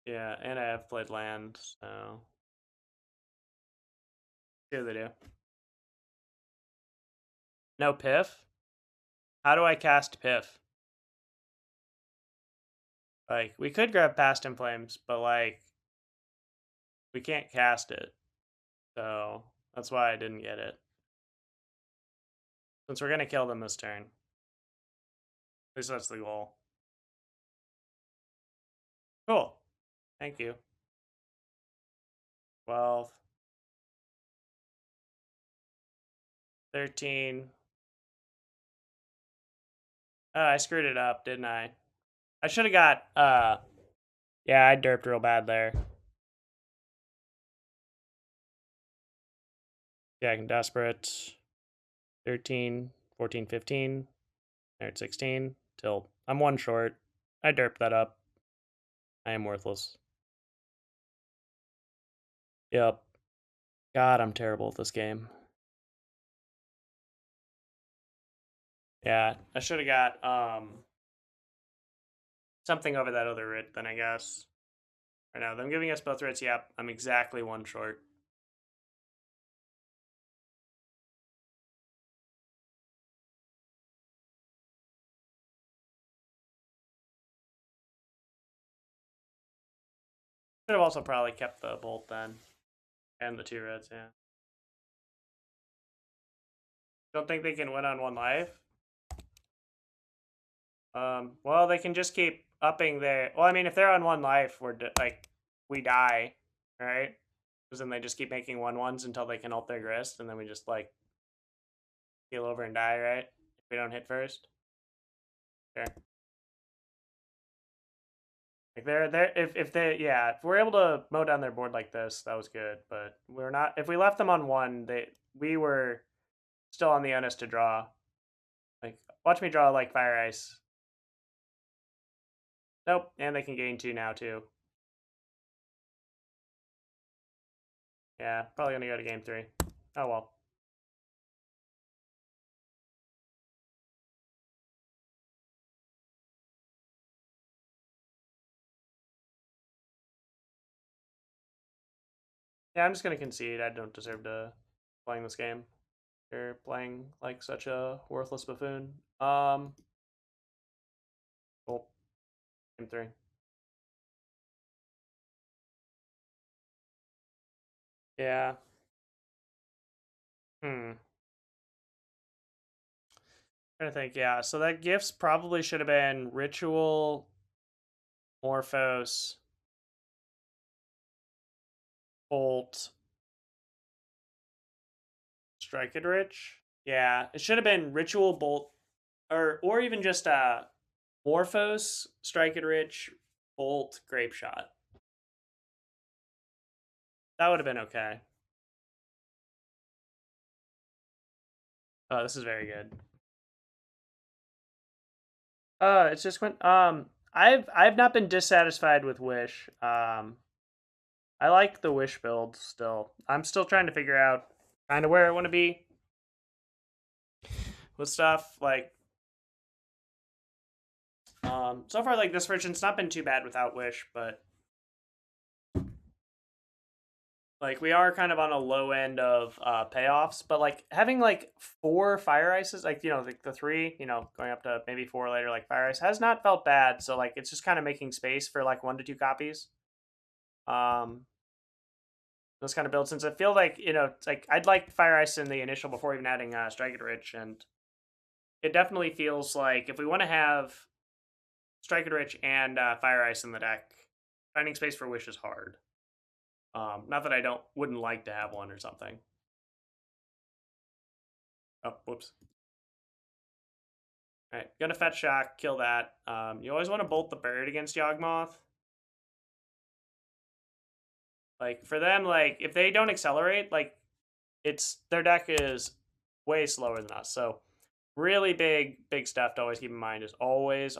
Yeah, and I have played land, so see what they do. No Piff? How do I cast Piff? Like, we could grab Past in Flames, but like, we can't cast it. So that's why I didn't get it. Since we're gonna kill them this turn. At least that's the goal. Cool. Thank you. 12. 13. Oh, I screwed it up, didn't I? I should have got, yeah, I derped real bad there. Yeah, I can Desperate. 13, 14, 15. There at 16. Till I'm 1 short. I derped that up. I am worthless. Yep. God, I'm terrible at this game. Yeah, I should have got, something over that other writ then, I guess. Right now, them giving us both writs, yep, I'm exactly 1 short. Could have also probably kept the bolt then. And the 2 reds, yeah. Don't think they can win on 1 life? Well, they can just keep upping their... Well, I mean, if they're on 1 life, we die, right? Because then they just keep making 1/1s until they can ult their grist, and then we just, like, heal over and die, right? If we don't hit first. Sure. Like, if we're able to mow down their board like this, that was good, but we're not... If we left them on 1, we were still on the onus to draw. Like, watch me draw, like, Fire Ice. Nope, and they can gain 2 now, too. Yeah, probably gonna go to game 3. Oh, well. Yeah, I'm just gonna concede. I don't deserve to playing this game. You're playing like such a worthless buffoon. Cool. Game 3. Yeah. Trying to think, yeah. So that gifts probably should have been Ritual, Morphose, Bolt, Strike It Rich. Yeah, it should have been Ritual, Bolt, or even just Morphose, Strike It Rich, Bolt, Grapeshot. That would have been okay. Oh, this is very good. It's just when I've not been dissatisfied with Wish. I like the Wish build still. I'm still trying to figure out kind of where I want to be with stuff. Like, so far, like, this version's not been too bad without Wish, but like, we are kind of on a low end of payoffs. But like, having like 4 Fire Ices, like, like the 3, going up to maybe 4 later, like Fire Ice has not felt bad. So like, it's just kind of making space for like 1 to 2 copies. Those kind of builds, since I feel like, it's like I'd like Fire Ice in the initial before even adding Strike It Rich, and it definitely feels like if we want to have Strike It Rich and Fire Ice in the deck, finding space for Wish is hard. Not that wouldn't like to have one or something. Oh, whoops. All right, gonna fetch shock, kill that. You always want to bolt the bird against Yawgmoth. Like for them, like if they don't accelerate, like their deck is way slower than us. So really big stuff to always keep in mind is always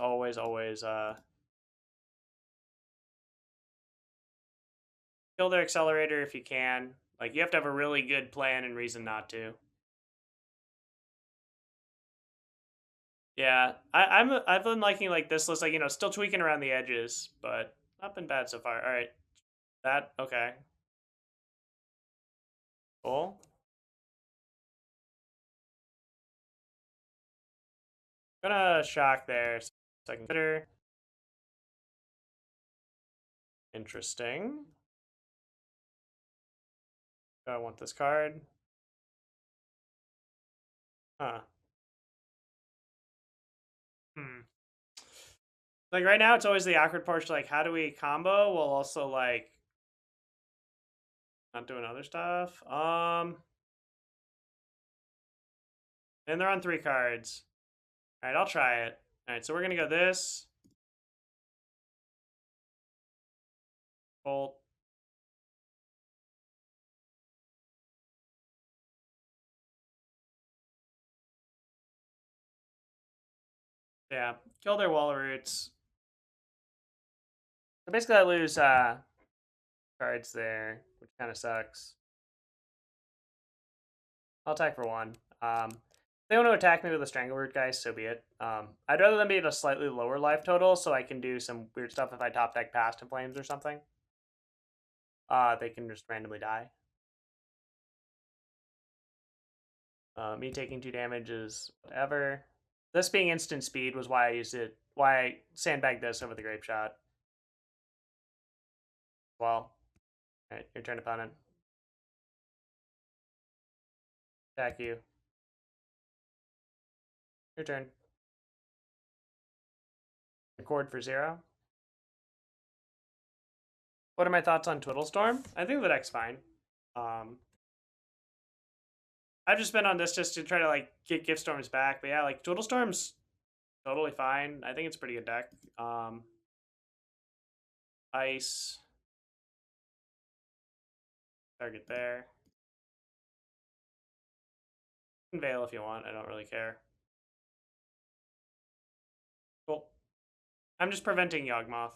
kill their accelerator if you can. Like you have to have a really good plan and reason not to. Yeah, I've been liking like this list, like still tweaking around the edges, but not been bad so far. All right, that okay, cool. Gonna shock there. Second consider. Interesting. I want this card. Huh. Hmm. Like right now, it's always the awkward portion. Like, how do we combo while also like not doing other stuff? And they're on 3 cards. All right, I'll try it. All right, so we're gonna go this. Bolt. Yeah, kill their wall roots. So basically, I lose cards there, which kind of sucks. I'll attack for 1. If they want to attack me with a Strangleroot, guys, so be it. I'd rather than be at a slightly lower life total, so I can do some weird stuff if I top deck Past in Flames or something. They can just randomly die. Me taking 2 damage is whatever. This being instant speed was why I used it. Why I sandbagged this over the Grapeshot. Well, alright, your turn, opponent. Attack you. Your turn. Record for 0. What are my thoughts on Twiddlestorm? I think the deck's fine. I've just been on this just to try to like get Gift Storms back, but yeah, like Twiddlestorm's totally fine. I think it's a pretty good deck. Ice. Target there. You can Veil if you want. I don't really care. Cool. I'm just preventing Yawgmoth.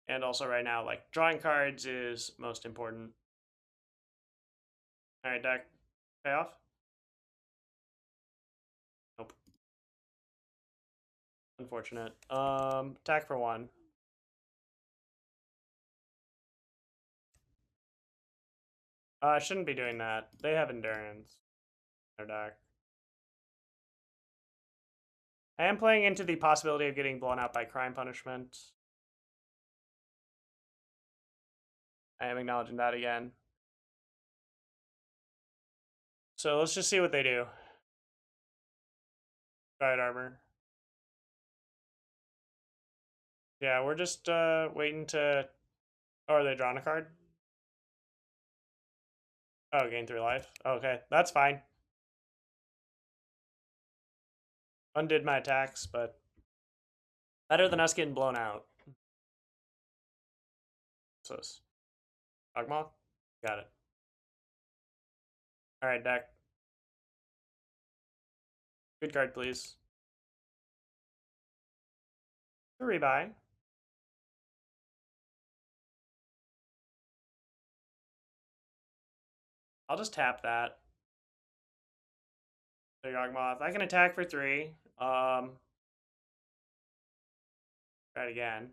And also right now, like, drawing cards is most important. Alright, deck. Payoff? Nope. Unfortunate. Attack for 1. I shouldn't be doing that. They have Endurance. Their deck. I am playing into the possibility of getting blown out by Crime Punishment. I am acknowledging that again. So let's just see what they do. Guide Armor. Yeah, we're just waiting to... Oh, are they drawing a card? Oh, gain 3 life. Okay, that's fine. Undid my attacks, but better than us getting blown out. So, Ogmoth? Got it. Alright, deck. Good card, please. A rebuy. I'll just tap that. The Yawgmoth. I can attack for 3. Try it again.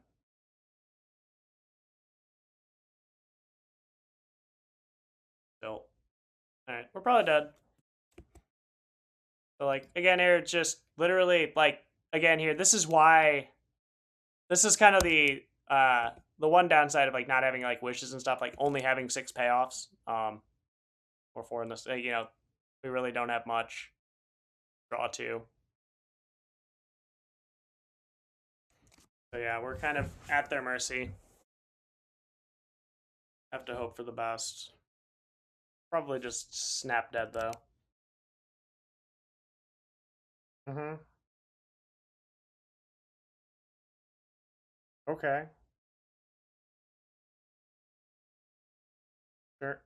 Still. Alright, we're probably dead. So, like, again, here, it's just literally, like, again, here, this is why... This is kind of the one downside of, like, not having, like, wishes and stuff, like, only having 6 payoffs. Or 4 in this, you know, we really don't have much. Draw 2. So yeah, we're kind of at their mercy. Have to hope for the best. Probably just snap dead though. Mm-hmm. Okay. Sure.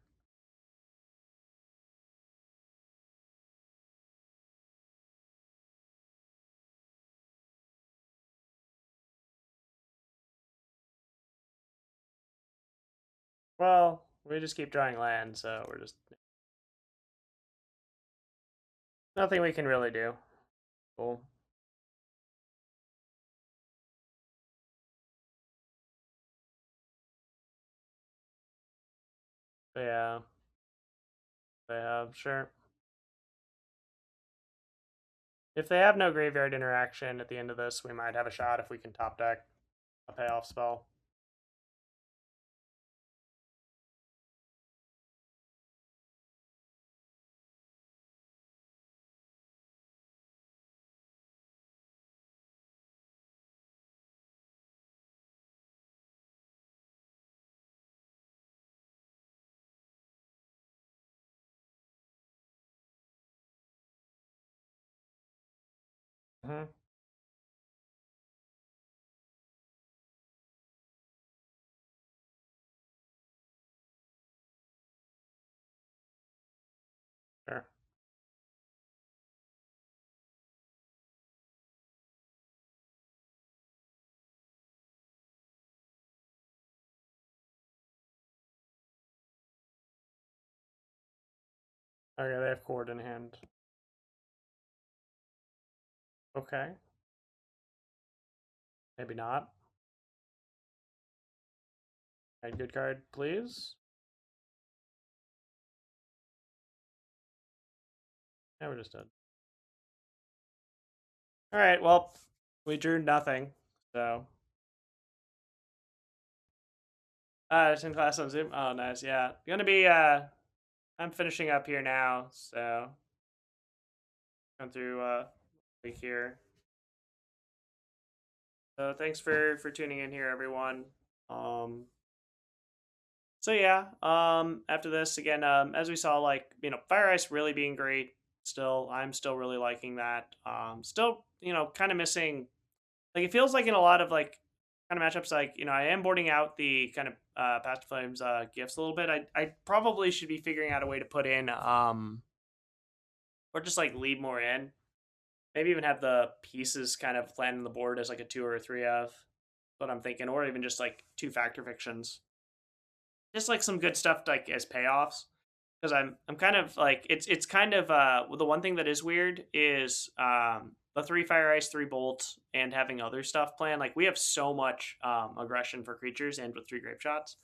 Well, we just keep drawing land, so we're just nothing we can really do. Cool. Yeah. Yeah, sure. If they have no graveyard interaction at the end of this, we might have a shot if we can top deck a payoff spell. Mm-hmm. Sure. Okay, they have Cord in hand. Okay. Maybe not. Alright, good card, please. Yeah, we're just dead. Alright, well, we drew nothing, so. It's in class on Zoom. Oh, nice, yeah. Gonna be, I'm finishing up here now, so. Going through, week here. So thanks for tuning in here, everyone. So yeah, after this again, as we saw, like Fire Ice really being great. Still, I'm still really liking that. Still, kind of missing. Like it feels like in a lot of like kind of matchups, like I am boarding out the kind of Past Flames gifts a little bit. I probably should be figuring out a way to put in or just like leave more in. Maybe even have the pieces kind of land on the board as like a 2 or a 3 of. That's what I'm thinking, or even just like 2 factor fictions. Just like some good stuff like as payoffs, because I'm kind of like it's kind of the one thing that is weird is the 3 fire ice 3 bolt and having other stuff planned. Like we have so much aggression for creatures and with 3 grape shots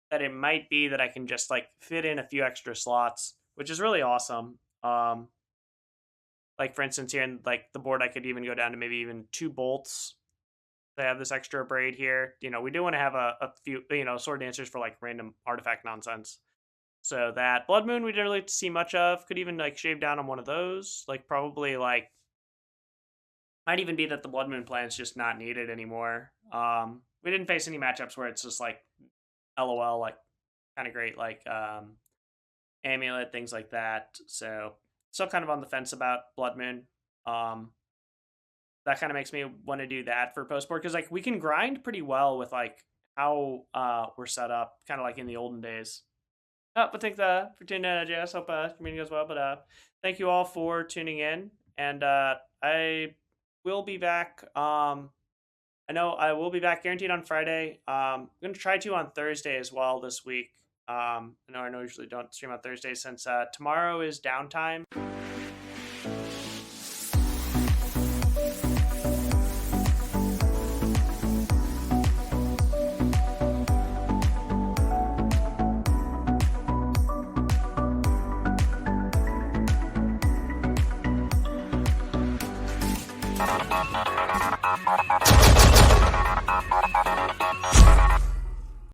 that it might be that I can just like fit in a few extra slots, which is really awesome. Like for instance here in like the board I could even go down to maybe even 2 bolts. They have this extra braid here. We do want to have a few, sword dancers for like random artifact nonsense. So that Blood Moon we didn't really see much of. Could even like shave down on one of those. Like probably like might even be that the Blood Moon plan is just not needed anymore. We didn't face any matchups where it's just like LOL, like kind of great, like amulet, things like that. So still kind of on the fence about Blood Moon. Um, that kind of makes me want to do that for post board because like we can grind pretty well with like how we're set up, kind of like in the olden days. But thanks for tuning in, Jess. Hope community goes well. But thank you all for tuning in, and I will be back. I know I will be back guaranteed on Friday. I'm gonna try to on Thursday as well this week. I know I usually don't stream on Thursday since tomorrow is downtime.